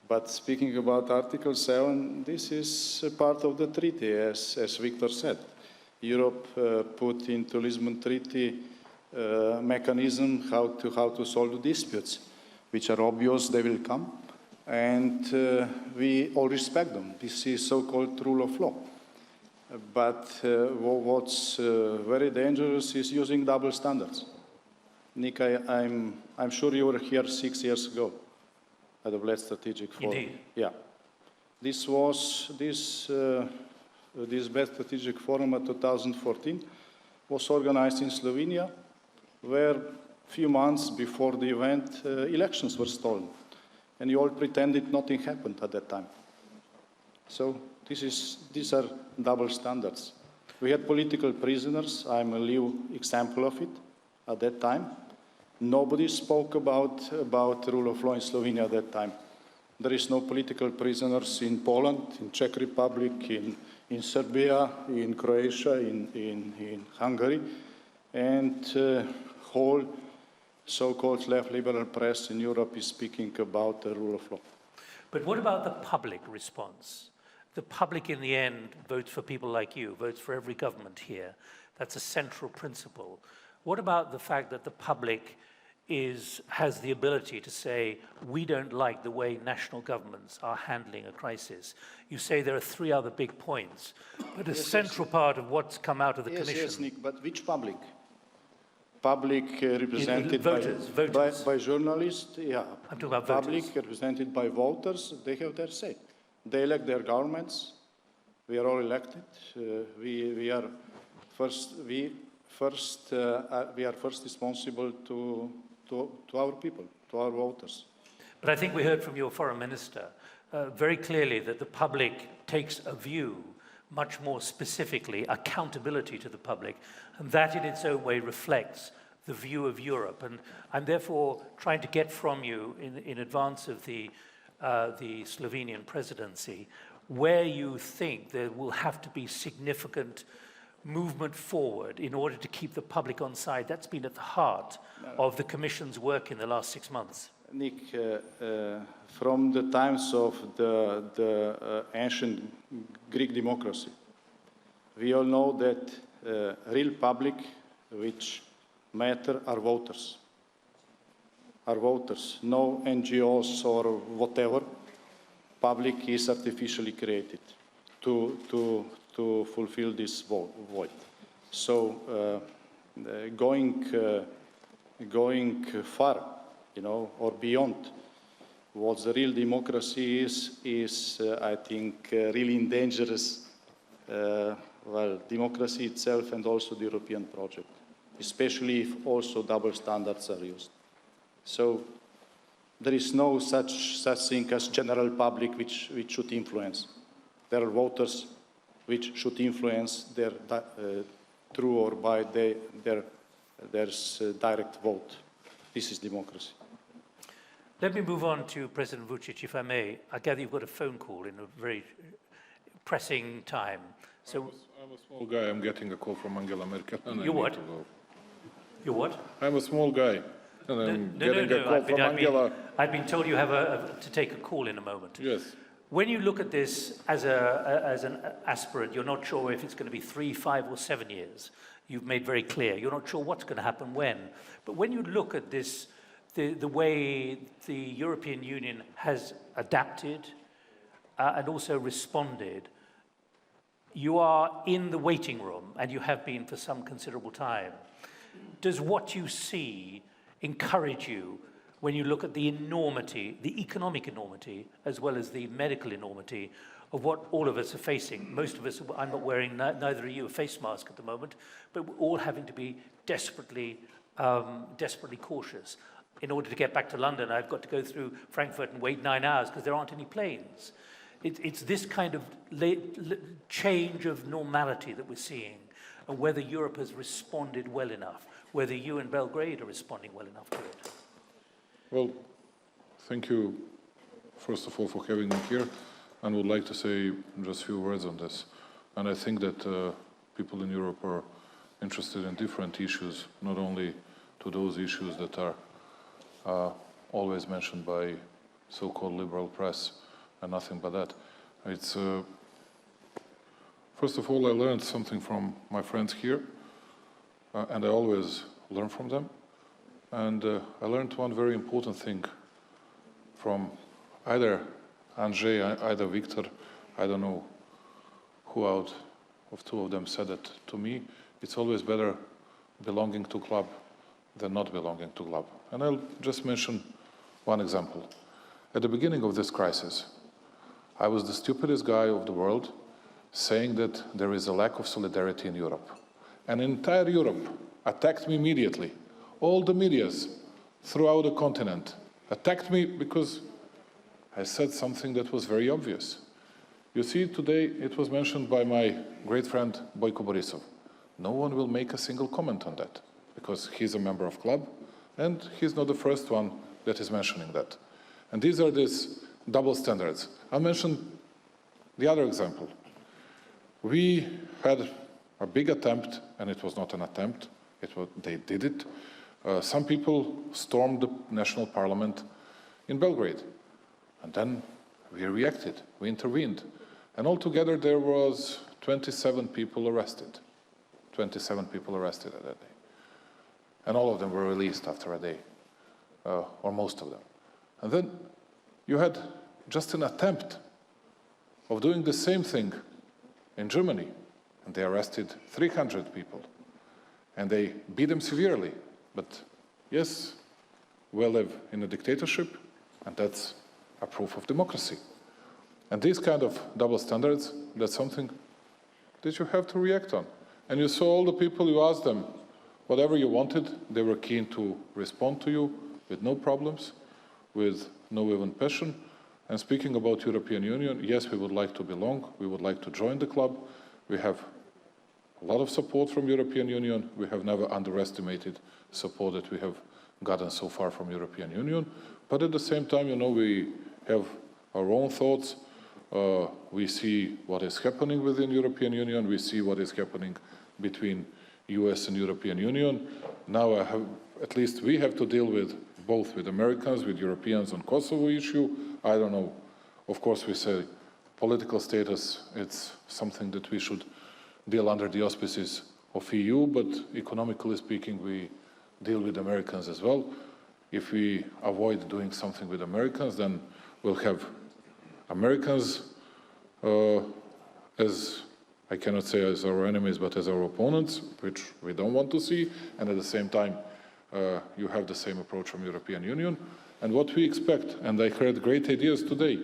But speaking about Article 7, this is a part of the treaty, as Viktor said. Europe put into Lisbon Treaty mechanism how to solve the disputes, which are obvious, they will come, and we all respect them. This is so-called rule of law. But what's very dangerous is using double standards. Nick, I'm sure you were here 6 years ago at the Bled Strategic Forum. Indeed. Yeah. This Bled Strategic Forum of 2014 was organized in Slovenia, where a few months before the event, elections were stolen. And you all pretended nothing happened at that time. So these are double standards. We had political prisoners. I'm a living example of it at that time. Nobody spoke about the rule of law in Slovenia at that time. There is no political prisoners in Poland, in Czech Republic, in Serbia, in Croatia, in Hungary, and whole so-called left liberal press in Europe is speaking about the rule of law. But what about the public response? The public in the end votes for people like you, votes for every government here. That's a central principle. What about the fact that the public has the ability to say, we don't like the way national governments are handling a crisis? You say there are 3 other big points, but a central part of what's come out of the Commission... Yes, Nick, but which public? Public represented voters. By journalists, yeah. I'm talking about public voters. Represented by voters, they have their say. They elect their governments. We are all elected. We are first responsible to our people, to our voters. But I think we heard from your foreign minister very clearly that the public takes a view, much more specifically, accountability to the public, and that in its own way reflects the view of Europe. And I'm therefore trying to get from you, in advance of the Slovenian presidency, where you think there will have to be significant movement forward in order to keep the public on side. That's been at the heart of the Commission's work in the last 6 months. Nick, from the times of the ancient Greek democracy, we all know that real public, which matter, are voters. Are voters, no NGOs or whatever. Public is artificially created to fulfill this void. So going far, you know, or beyond what the real democracy is I think, really dangerous, well, democracy itself and also the European project. especially if also double standards are used. So there is no such thing as general public which should influence. There are voters which should influence their through or by their direct vote. This is democracy. Let me move on to President Vučić, if I may. I gather you've got a phone call in a very pressing time. So I'm a small guy. I'm getting a call from Angela Merkel. You what? You what? I'm a small guy. And I'm getting a call from Angela. I've been told you have to take a call in a moment. Yes. When you look at this as an aspirant, you're not sure if it's going to be 3, 5 or 7 years. You've made very clear. You're not sure what's going to happen when. But when you look at this, the way the European Union has adapted and also responded, you are in the waiting room, and you have been for some considerable time. Does what you see encourage you when you look at the enormity, the economic enormity, as well as the medical enormity of what all of us are facing? Most of us, I'm not wearing, neither are you, a face mask at the moment, but we're all having to be desperately cautious. In order to get back to London, I've got to go through Frankfurt and wait 9 hours because there aren't any planes. It's this kind of change of normality that we're seeing, and whether Europe has responded well enough, whether you and Belgrade are responding well enough to it. Well, thank you, first of all, for having me here, and would like to say just a few words on this. And I think that people in Europe are interested in different issues, not only to those issues that are always mentioned by so-called liberal press, and nothing but that. It's first of all, I learned something from my friends here, and I always learn from them. And I learned one very important thing from either Andrej, either Viktor, I don't know who out of two of them said it to me. It's always better belonging to club than not belonging to club. And I'll just mention one example. At the beginning of this crisis, I was the stupidest guy of the world saying that there is a lack of solidarity in Europe. And entire Europe attacked me immediately. All the medias throughout the continent attacked me because I said something that was very obvious. You see, today it was mentioned by my great friend Boyko Borissov. No one will make a single comment on that because he's a member of club and he's not the first one that is mentioning that. And these are these double standards. I'll mention the other example. We had a big attempt, and it was not an attempt, they did it. Some people stormed the national parliament in Belgrade. And then we reacted, we intervened. And altogether there was 27 people arrested. 27 people arrested at that day. And all of them were released after a day, or most of them. And then you had just an attempt of doing the same thing in Germany, and they arrested 300 people, and they beat them severely. But yes, we live in a dictatorship, and that's a proof of democracy. And these kind of double standards, that's something that you have to react on. And you saw all the people, you asked them whatever you wanted, they were keen to respond to you with no problems, with no even passion. And speaking about European Union, yes, we would like to belong, we would like to join the club. We have a lot of support from European Union. We have never underestimated support that we have gotten so far from European Union. But at the same time, you know, we have our own thoughts. We see what is happening within European Union. We see what is happening between US and European Union. Now at least we have to deal with both with Americans, with Europeans on Kosovo issue. I don't know. Of course, we say political status, it's something that we should deal under the auspices of EU, but economically speaking, we deal with Americans as well. If we avoid doing something with Americans, then we'll have Americans as, I cannot say as our enemies, but as our opponents, which we don't want to see, and at the same time, you have the same approach from European Union. And what we expect, and I heard great ideas today,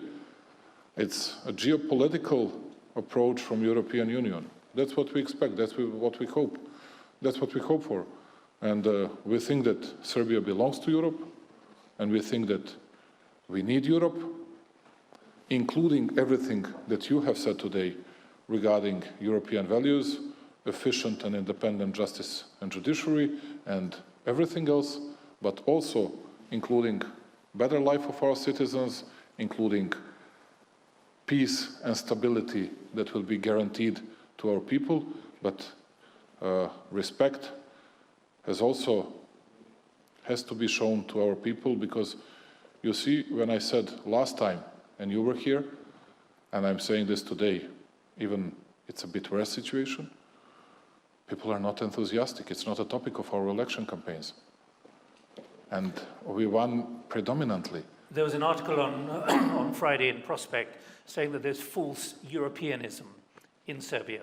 it's a geopolitical approach from European Union. That's what we expect, that's what we hope. That's what we hope for. And we think that Serbia belongs to Europe, and we think that we need Europe, including everything that you have said today regarding European values, efficient and independent justice and judiciary, and everything else, but also including better life of our citizens, including peace and stability that will be guaranteed to our people, but respect has to be shown to our people, because you see, when I said last time, and you were here, and I'm saying this today, even it's a bit worse situation, people are not enthusiastic. It's not a topic of our election campaigns. And we won predominantly. There was an article on Friday in Prospect saying that there's false Europeanism in Serbia.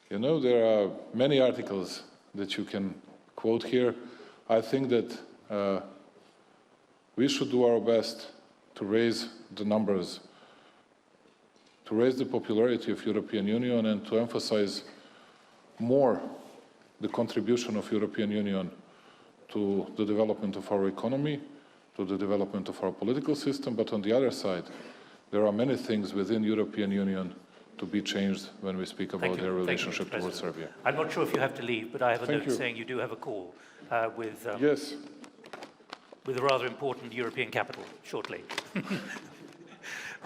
You know, there are many articles that you can quote here. I think that we should do our best to raise the numbers, to raise the popularity of European Union, and to emphasize more the contribution of European Union to the development of our economy, to the development of our political system. But on the other side, there are many things within European Union to be changed when we speak about their relationship towards Serbia. I'm not sure if you have to leave, but I have a note saying you do have a call with a rather important European capital shortly.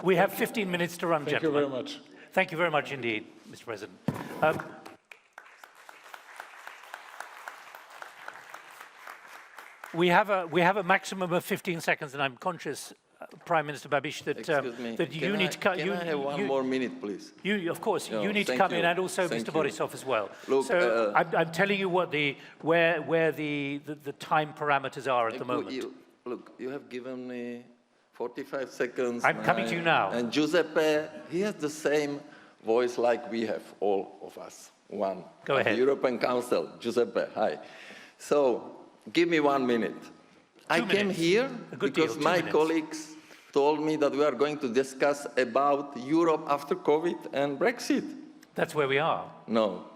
We have 15 minutes to run, gentlemen. Thank you very much. Thank you very much indeed, Mr. President. We have a maximum of 15 seconds, and I'm conscious, Prime Minister Babiš, that you need to come. Can I have one more minute, please? Of course, you need to come in, and also Mr. Borissov as well. Look, so I'm telling you what where the time parameters are at the moment. Look, you have given me 45 seconds. I'm coming to you now. And Giuseppe, he has the same voice like we have, all of us. One. Go ahead. The European Council. Giuseppe, hi. So, give me 1 minute. I came here because my colleagues told me that we are going to discuss about Europe after COVID and Brexit. That's where we are. No.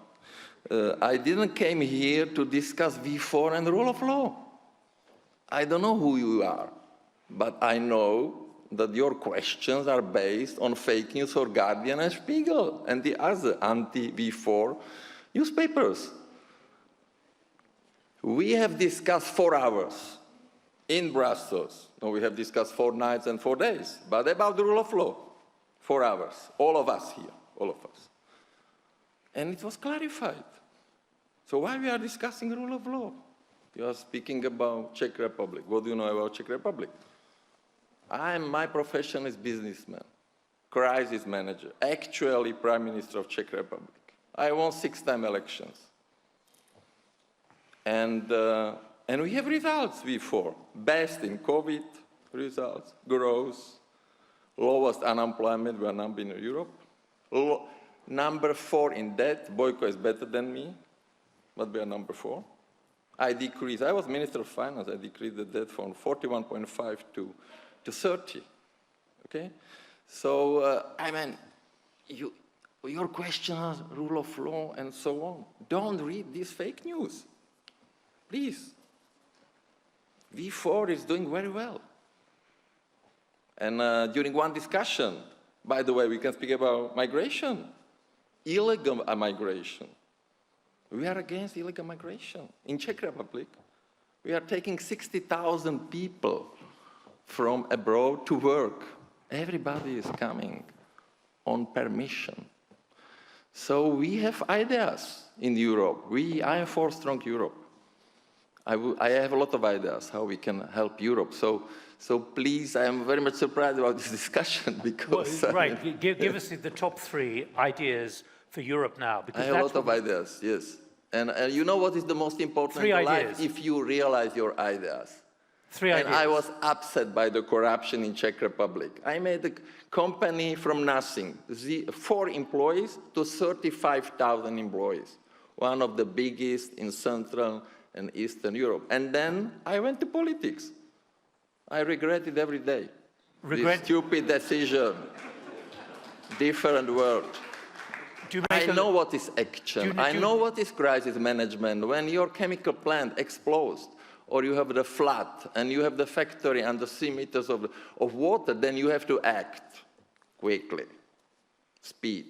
I didn't came here to discuss V4 and the rule of law. I don't know who you are, but I know that your questions are based on fake news for Guardian and Spiegel and the other anti-V4 newspapers. We have discussed 4 hours in Brussels. No, we have discussed 4 nights and 4 days, but about the rule of law, 4 hours, all of us here, all of us. And it was clarified. So why we are discussing the rule of law? You are speaking about Czech Republic. What do you know about Czech Republic? My profession is businessman, crisis manager, actually Prime Minister of Czech Republic. I won 6-time elections. And we have results before. Best in COVID results, growth, lowest unemployment, we are number in Europe. Number 4 in debt, Boyko is better than me, but we are number 4. I was Minister of Finance, I decreased the debt from 41.5 to 30, okay? So, I mean, your questions, rule of law, and so on, don't read this fake news. Please. V4 is doing very well. And during one discussion, by the way, we can speak about migration, illegal migration. We are against illegal migration. In Czech Republic, we are taking 60,000 people from abroad to work. Everybody is coming on permission. So we have ideas in Europe. I am for strong Europe. I have a lot of ideas how we can help Europe. So please, I am very much surprised about this discussion because... Well, right, give us the top 3 ideas for Europe now. Because I have a lot of ideas, yes. And you know what is the most important in life? If you realize your ideas. 3 ideas. And I was upset by the corruption in Czech Republic. I made a company from nothing, 4 employees to 35,000 employees. One of the biggest in Central and Eastern Europe. And then I went to politics. I regret it every day. This stupid decision. Different world. I know what is action. I know what is crisis management. When your chemical plant explodes, or you have the flood, and you have the factory under 3 meters of water, then you have to act quickly. Speed,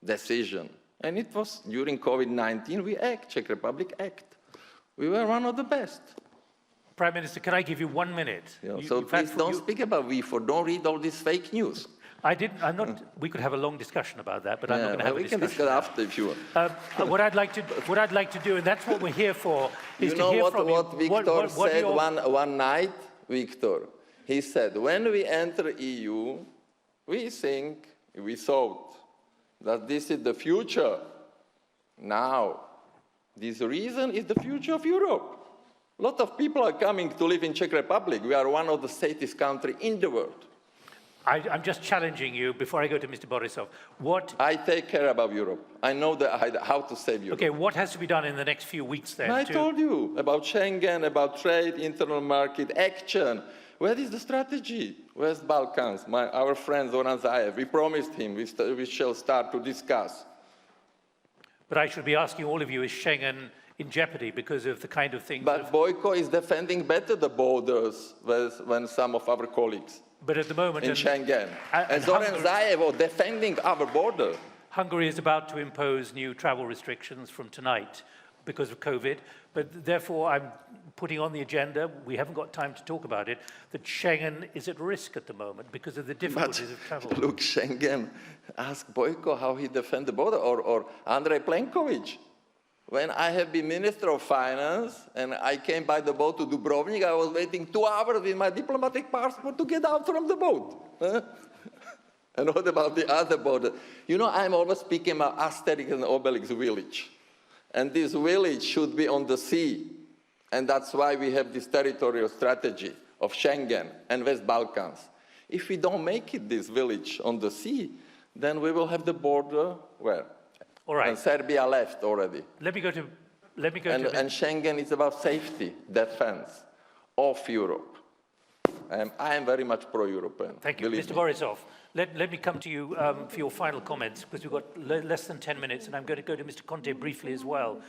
decision. And it was during COVID-19, we act, Czech Republic act. We were one of the best. Prime Minister, can I give you 1 minute? Yeah, so please don't speak about V4. Don't read all this fake news. I'm not. We could have a long discussion about that, but I'm not going to have a discussion. We can discuss after if you want. What I'd like to do, and that's what we're here for, is to hear from you. You know what Viktor said one night, Viktor? He said, when we enter EU, we thought that this is the future. Now, this reason is the future of Europe. A lot of people are coming to live in Czech Republic. We are one of the safest countries in the world. I'm just challenging you before I go to Mr. Borissov. I take care about Europe. I know how to save Europe. Okay, what has to be done in the next few weeks then? I told you about Schengen, about trade, internal market, action. Where is the strategy? West Balkans, our friend Zoran Zaev. We promised him we shall start to discuss. But I should be asking all of you, is Schengen in jeopardy because of the kind of things? But Boyko is defending better the borders than some of our colleagues. But at the moment... in Schengen. And Zoran Zaev was defending our border. Hungary is about to impose new travel restrictions from tonight because of COVID. But therefore, I'm putting on the agenda, we haven't got time to talk about it, that Schengen is at risk at the moment because of the difficulties of travel. Look, Schengen, ask Boyko how he defends the border, or Andrej Plenković. When I have been Minister of Finance and I came by the boat to Dubrovnik, I was waiting 2 hours with my diplomatic passport to get out from the boat. And what about the other border? You know, I'm always speaking about Asterix and Obelix village. And this village should be on the sea. And that's why we have this territorial strategy of Schengen and West Balkans. If we don't make it this village on the sea, then we will have the border where? All right. And Serbia left already. Let me go to. And Schengen is about safety, defense of Europe. I am very much pro-European. Thank you. Mr. Borissov, let me come to you for your final comments, because we've got less than 10 minutes, and I'm going to go to Mr. Conte briefly as well.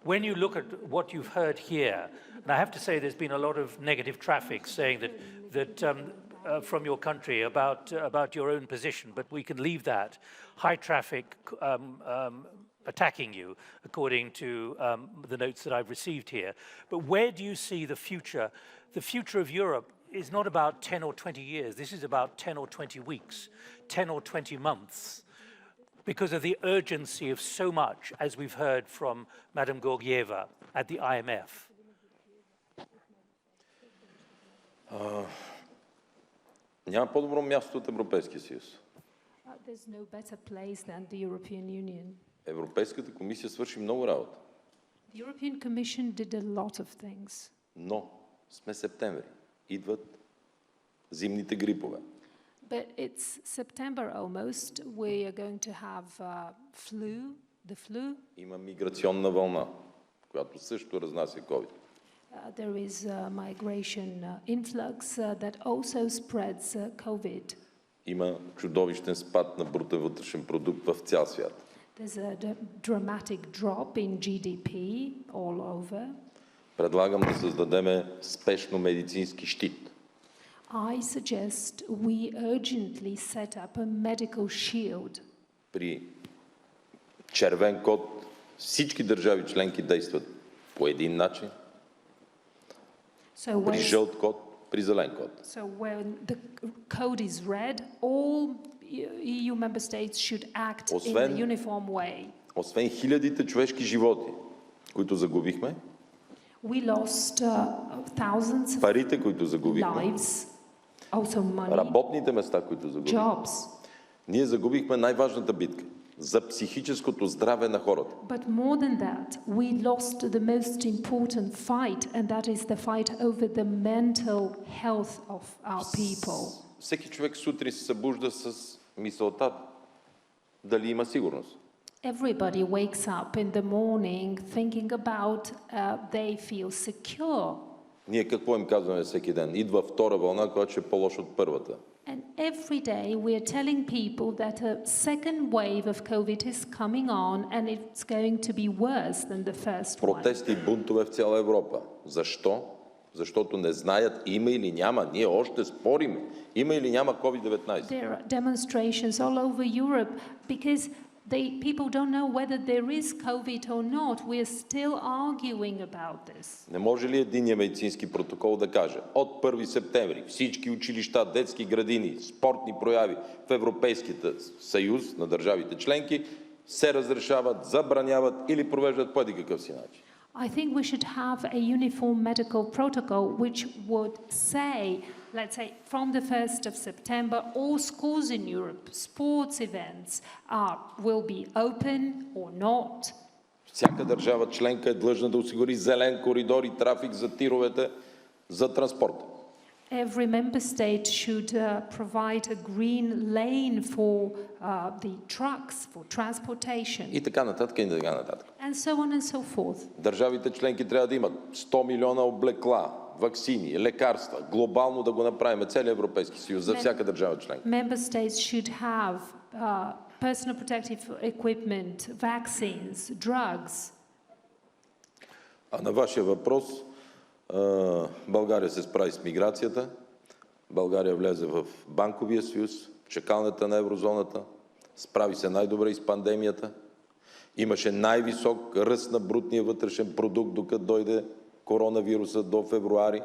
When you look at what you've heard here, and I have to say there's been a lot of negative traffic saying that from your country about your own position, but we can leave that. High traffic attacking you, according to the notes that I've received here. But where do you see the future? The future of Europe is not about 10 or 20 years. This is about 10 or 20 weeks, 10 or 20 months, because of the urgency of so much, as we've heard from Madam Georgieva at the IMF. Няма по-добро място от Европейския съюз. There's no better place than the European Union. Европейската комисия свърши много работа. The European Commission did a lot of things. Но сме септември. Идват зимните грипове. But it's September almost. We are going to have the flu. Има миграционна вълна, която също разнася COVID. There is a migration influx that also spreads COVID. Има чудовищен спад на брутен вътрешен продукт в цял свят. There's a dramatic drop in GDP all over. Предлагам да създадем спешно медицински щит. I suggest we urgently set up a medical shield. При червен код всички държави членки действат по един начин. При жълт код, при зелен код. So when the code is red, all EU member states should act in a uniform way. Освен хилядите човешки животи, които загубихме, we lost thousands парите, които of загубихме, lives, also money, работните места, които загубихме. jobs. Ние загубихме най-важната битка за психическото здраве на хората. But more than that, we lost the most important fight, and that is the fight over the mental health of our people. Всеки човек сутрин се събужда с мисълта дали има сигурност. Everybody wakes up in the morning thinking about they feel secure. Ние какво им казваме всеки ден? Идва втора вълна, която ще е по-лоша от първата. And every day we are telling people that a second wave of COVID is coming on and it's going to be worse than the first one. Протести и бунтове в цяла Европа. Защо? Защото не знаят има или няма. Ние още спорим. Има или няма COVID-19. There are demonstrations all over Europe because people don't know whether there is COVID or not. We are still arguing about this. Не може ли единният медицински протокол да каже от 1 септември всички училища, детски градини, спортни прояви в Европейския съюз на държавите членки се разрешават, забраняват или провеждат по какъв си начин? I think we should have a uniform medical protocol which would say, let's say, from the 1st of September, all schools in Europe, sports events will be open or not. Всяка държава членка е длъжна да осигури зелен коридор и трафик за тировете за транспорта. Every member state should provide a green lane for the trucks, for transportation. И така нататък, и така нататък. And so on and so forth. Държавите членки трябва да имат 100 милиона облекла, ваксини, лекарства, глобално да го направим, целия Европейски съюз, за всяка държава членка. Member states should have personal protective equipment, vaccines, drugs. А на вашия въпрос, България се справи с миграцията, България влезе в банковия съюз, в чакалнята на еврозоната, справи се най-добре и с пандемията, имаше най-висок ръст на брутния вътрешен продукт, докато дойде коронавируса до февруари,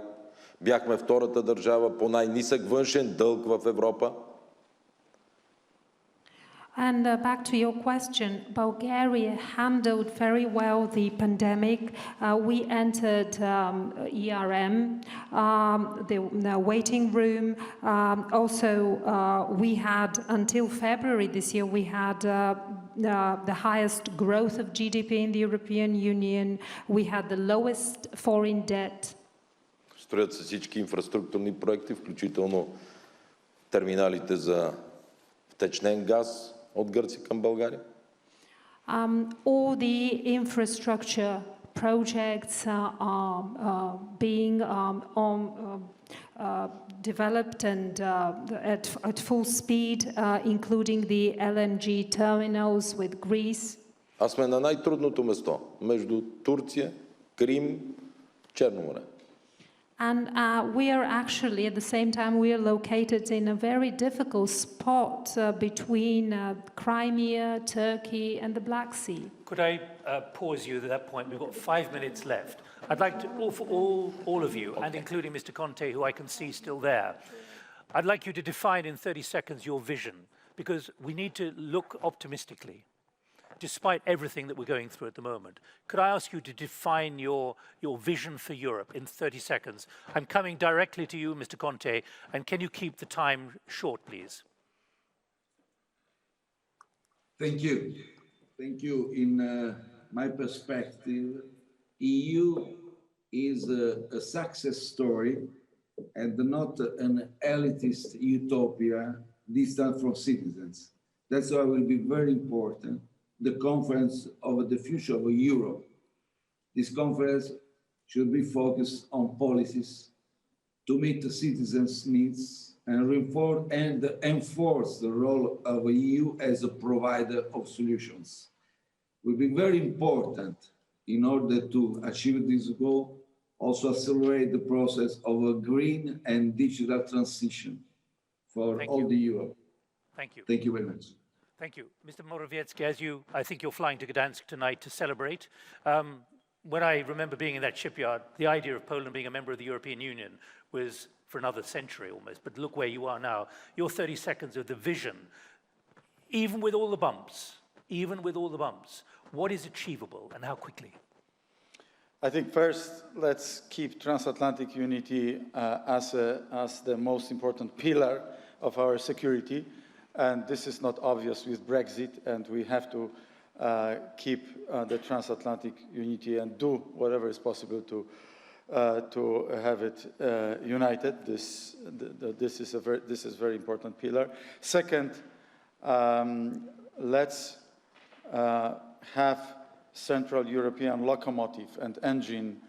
бяхме втората държава по най-нисък външен дълг в Европа. And back to your question, Bulgaria handled very well the pandemic. We entered ERM, the waiting room. Also, we had, until February this year, we had the highest growth of GDP in the European Union. We had the lowest foreign debt. Строят се всички инфраструктурни проекти, включително терминалите за втечнен газ от Гърция към България? All the infrastructure projects are being developed and at full speed, including the LNG terminals with Greece. А сме на най-трудното место между Турция, Крим, Черно море. And we are actually, at the same time, we are located in a very difficult spot between Crimea, Turkey, and the Black Sea. Could I pause you at that point? We've got 5 minutes left. I'd like to, for all of you, and including Mr. Conte, who I can see still there, I'd like you to define in 30 seconds your vision, because we need to look optimistically, despite everything that we're going through at the moment. Could I ask you to define your vision for Europe in 30 seconds? I'm coming directly to you, Mr. Conte, and can you keep the time short, please? Thank you. Thank you. In my perspective, EU is a success story and not an elitist utopia distant from citizens. That's why it will be very important. The conference over the future of Europe. This conference should be focused on policies to meet the citizens' needs and reinforce and enforce the role of the EU as a provider of solutions. It will be very important in order to achieve this goal, also accelerate the process of a green and digital transition for all the Europe. Thank you. Thank you very much. Thank you. Mr. Morawiecki, I think you're flying to Gdansk tonight to celebrate. When I remember being in that shipyard, the idea of Poland being a member of the European Union was for another century almost, but look where you are now. Your 30 seconds of the vision, even with all the bumps, what is achievable and how quickly? I think first, let's keep transatlantic unity as the most important pillar of our security. And this is not obvious with Brexit, and we have to keep the transatlantic unity and do whatever is possible to have it united. This is a very important pillar. Second, let's have Central European locomotive and engine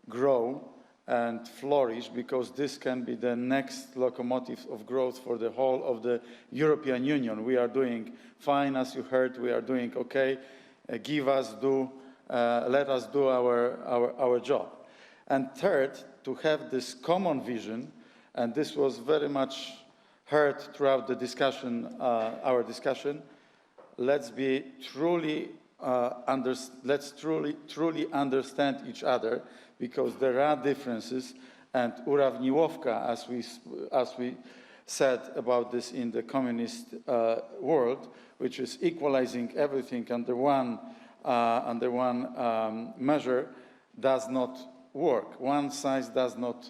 grow and flourish, because this can be the next locomotive of growth for the whole of the European Union. We are doing fine, as you heard, we are doing okay. Let us do our job. And third, to have this common vision, and this was very much heard throughout the discussion, our discussion, let's truly understand each other, because there are differences, and uravnilovka, as we said about this in the communist world, which is equalizing everything under one measure, does not work. One size does not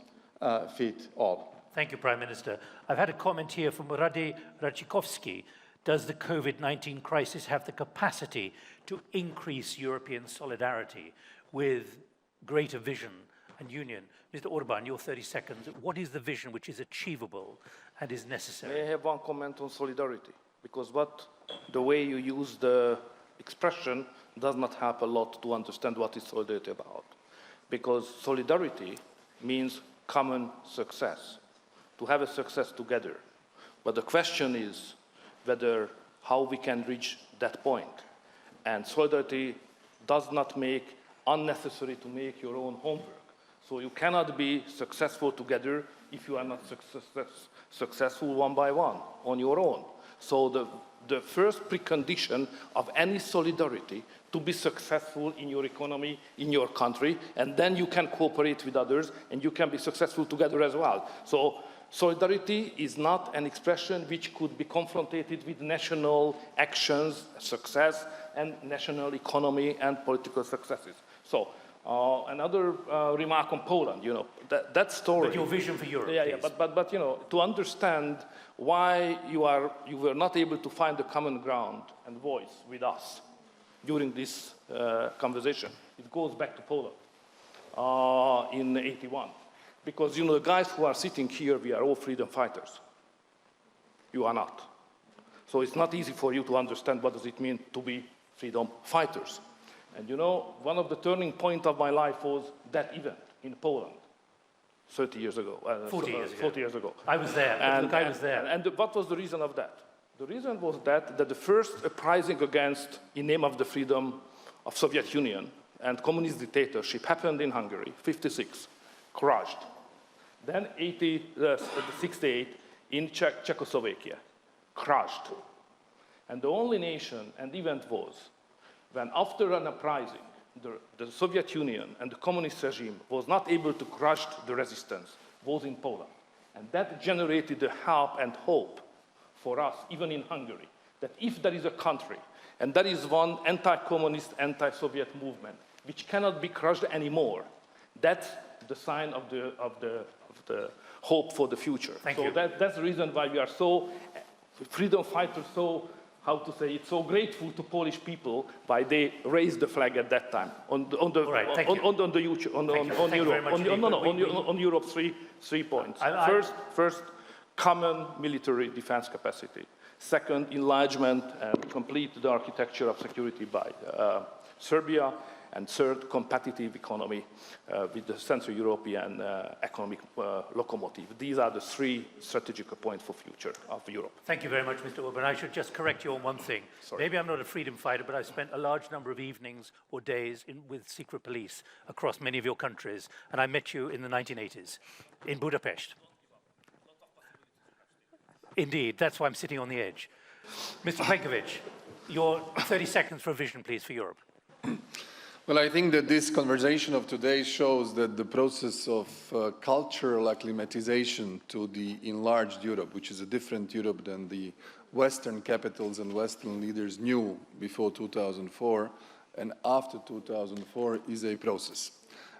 fit all. Thank you, Prime Minister. I've had a comment here from Rade Racikovsky. Does the COVID-19 crisis have the capacity to increase European solidarity with greater vision and union? Mr. Orbán, your 30 seconds. What is the vision which is achievable and is necessary? May I have one comment on solidarity? Because the way you use the expression does not help a lot to understand what is solidarity about. Because solidarity means common success, to have a success together. But the question is how we can reach that point. And solidarity does not make unnecessary to make your own homework. So you cannot be successful together if you are not successful one by one on your own. So the first precondition of any solidarity to be successful in your economy, in your country, and then you can cooperate with others and you can be successful together as well. So solidarity is not an expression which could be confronted with national actions, success, and national economy and political successes. So another remark on Poland, that story. But your vision for Europe. Yeah, but to understand why you were not able to find a common ground and voice with us during this conversation, it goes back to Poland in '81. Because, the guys who are sitting here, we are all freedom fighters. You are not. So it's not easy for you to understand what does it mean to be freedom fighters. And one of the turning points of my life was that event in Poland 30 years ago. 40 years ago. 40 years ago. I was there. I was there. And what was the reason of that? The reason was that the first uprising against, in name of the freedom of Soviet Union and communist dictatorship happened in Hungary, 56, crushed. Then 68 in Czechoslovakia, crushed. And the only nation and event was when after an uprising, the Soviet Union and the communist regime was not able to crush the resistance, was in Poland. And that generated the help and hope for us, even in Hungary, that if there is a country, and there is one anti-communist, anti-Soviet movement, which cannot be crushed anymore, that's the sign of the hope for the future. That's the reason why we are so freedom fighters, so grateful to Polish people why they raised the flag at that time on Europe. Three points. First, common military defense capacity. Second, enlargement and complete the architecture of security by Serbia. And third, competitive economy with the Central European economic locomotive. These are the three strategic points for future of Europe. Thank you very much, Mr. Orbán. I should just correct you on one thing. Sorry. Maybe I'm not a freedom fighter, but I've spent a large number of evenings or days with secret police across many of your countries, and I met you in the 1980s in Budapest. Indeed, that's why I'm sitting on the edge. Mr. Plenković, your 30 seconds for a vision, please, for Europe. Well, I think that this conversation of today shows that the process of cultural acclimatization to the enlarged Europe, which is a different Europe than the Western capitals and Western leaders knew before 2004 and after 2004, is a process.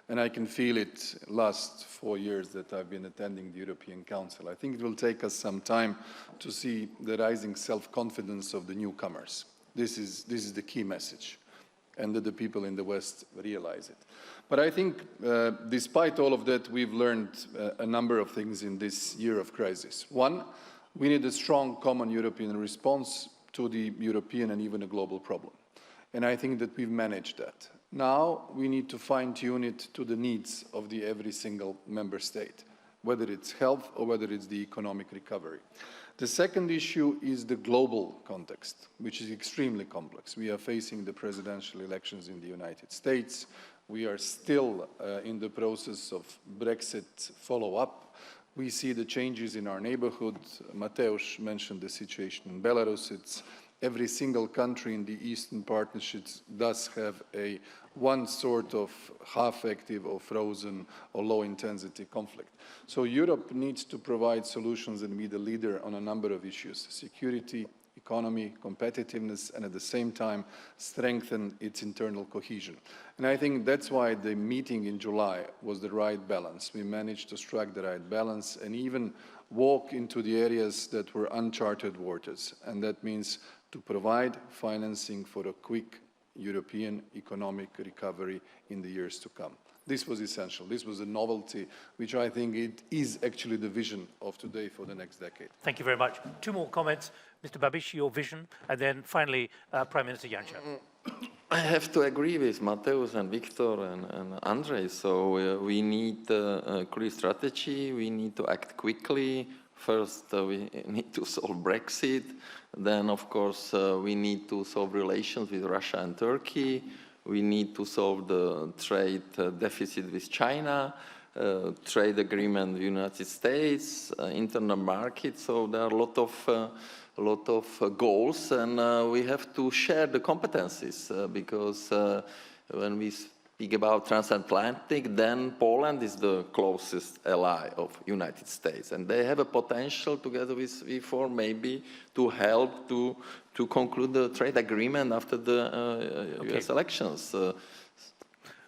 And I can feel it last 4 years that I've been attending the European Council. I think it will take us some time to see the rising self-confidence of the newcomers. This is the key message, and that the people in the West realize it. But I think, despite all of that, we've learned a number of things in this year of crisis. One, we need a strong common European response to the European and even a global problem. And I think that we've managed that. Now we need to fine-tune it to the needs of every single member state, whether it's health or whether it's the economic recovery. The second issue is the global context, which is extremely complex. We are facing the presidential elections in the United States. We are still in the process of Brexit follow-up. We see the changes in our neighborhood. Mateusz mentioned the situation in Belarus. Every single country in the Eastern Partnerships does have one sort of half-active or frozen or low-intensity conflict. So Europe needs to provide solutions and be the leader on a number of issues: security, economy, competitiveness, and at the same time strengthen its internal cohesion. And I think that's why the meeting in July was the right balance. We managed to strike the right balance and even walk into the areas that were uncharted waters. And that means to provide financing for a quick European economic recovery in the years to come. This was essential. This was a novelty, which I think it is actually the vision of today for the next decade. Thank you very much. Two more comments. Mr. Babiš, your vision, and then finally, Prime Minister Janša. I have to agree with Mateusz and Viktor and Andrej. So we need a clear strategy. We need to act quickly. First, we need to solve Brexit. Then, of course, we need to solve relations with Russia and Turkey. We need to solve the trade deficit with China, trade agreement with the United States, internal market. So there are a lot of goals, and we have to share the competencies because when we speak about transatlantic, then Poland is the closest ally of United States, and they have a potential together with V4 maybe to help to conclude the trade agreement after the US elections.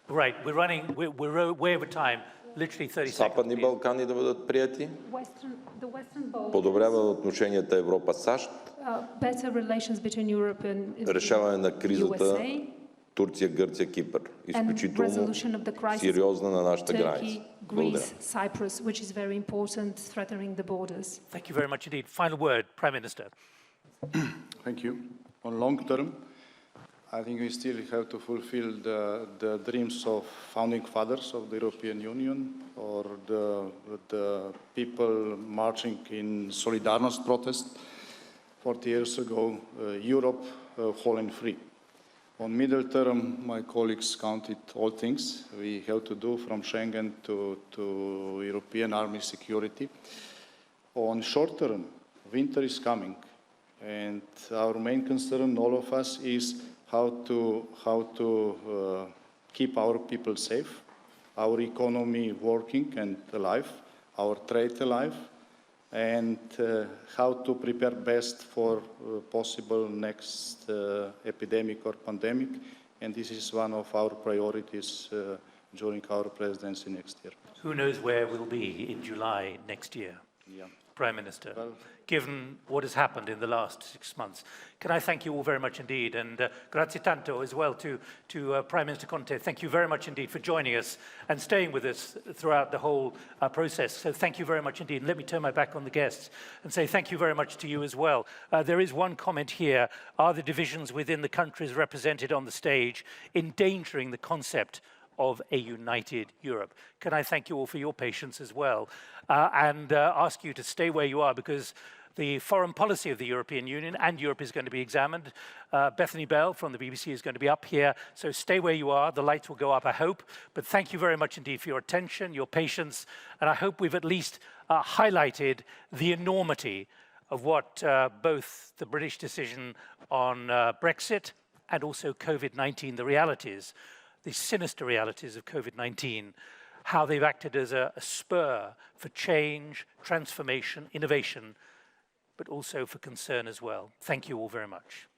Right, we're way over time. Literally 30 seconds. Западни Балкани да бъдат прияти. Подобряване на отношенията Европа-САЩ. Решаване на кризата Турция, Гърция, Кипър. Изключително сериозна на нашата граница. Благодаря. Thank you very much indeed. Final word, Prime Minister. Thank you. On long term, I think we still have to fulfill the dreams of founding fathers of the European Union, or the people marching in Solidarność protest 40 years ago, Europe whole and free. On middle term, my colleagues counted all things we have to do, from Schengen to European army security. On short term, winter is coming, and our main concern, all of us, is how to keep our people safe, our economy working and alive, our trade alive, and how to prepare best for possible next epidemic or pandemic. And this is one of our priorities during our presidency next year. Who knows where we'll be in July next year? Yeah. Prime Minister, given what has happened in the last 6 months. Can I thank you all very much indeed, and grazie tanto as well to Prime Minister Conte. Thank you very much indeed for joining us and staying with us throughout the whole process. So thank you very much indeed. And let me turn my back on the guests and say thank you very much to you as well. There is one comment here: are the divisions within the countries represented on the stage endangering the concept of a united Europe? Can I thank you all for your patience as well, and ask you to stay where you are, because the foreign policy of the European Union and Europe is going to be examined. Bethany Bell from the BBC is going to be up here, so stay where you are. The lights will go up, I hope. But thank you very much indeed for your attention, your patience, and I hope we've at least highlighted the enormity of what both the British decision on Brexit and also COVID-19, the realities, the sinister realities of COVID-19, how they've acted as a spur for change, transformation, innovation, but also for concern as well. Thank you all very much.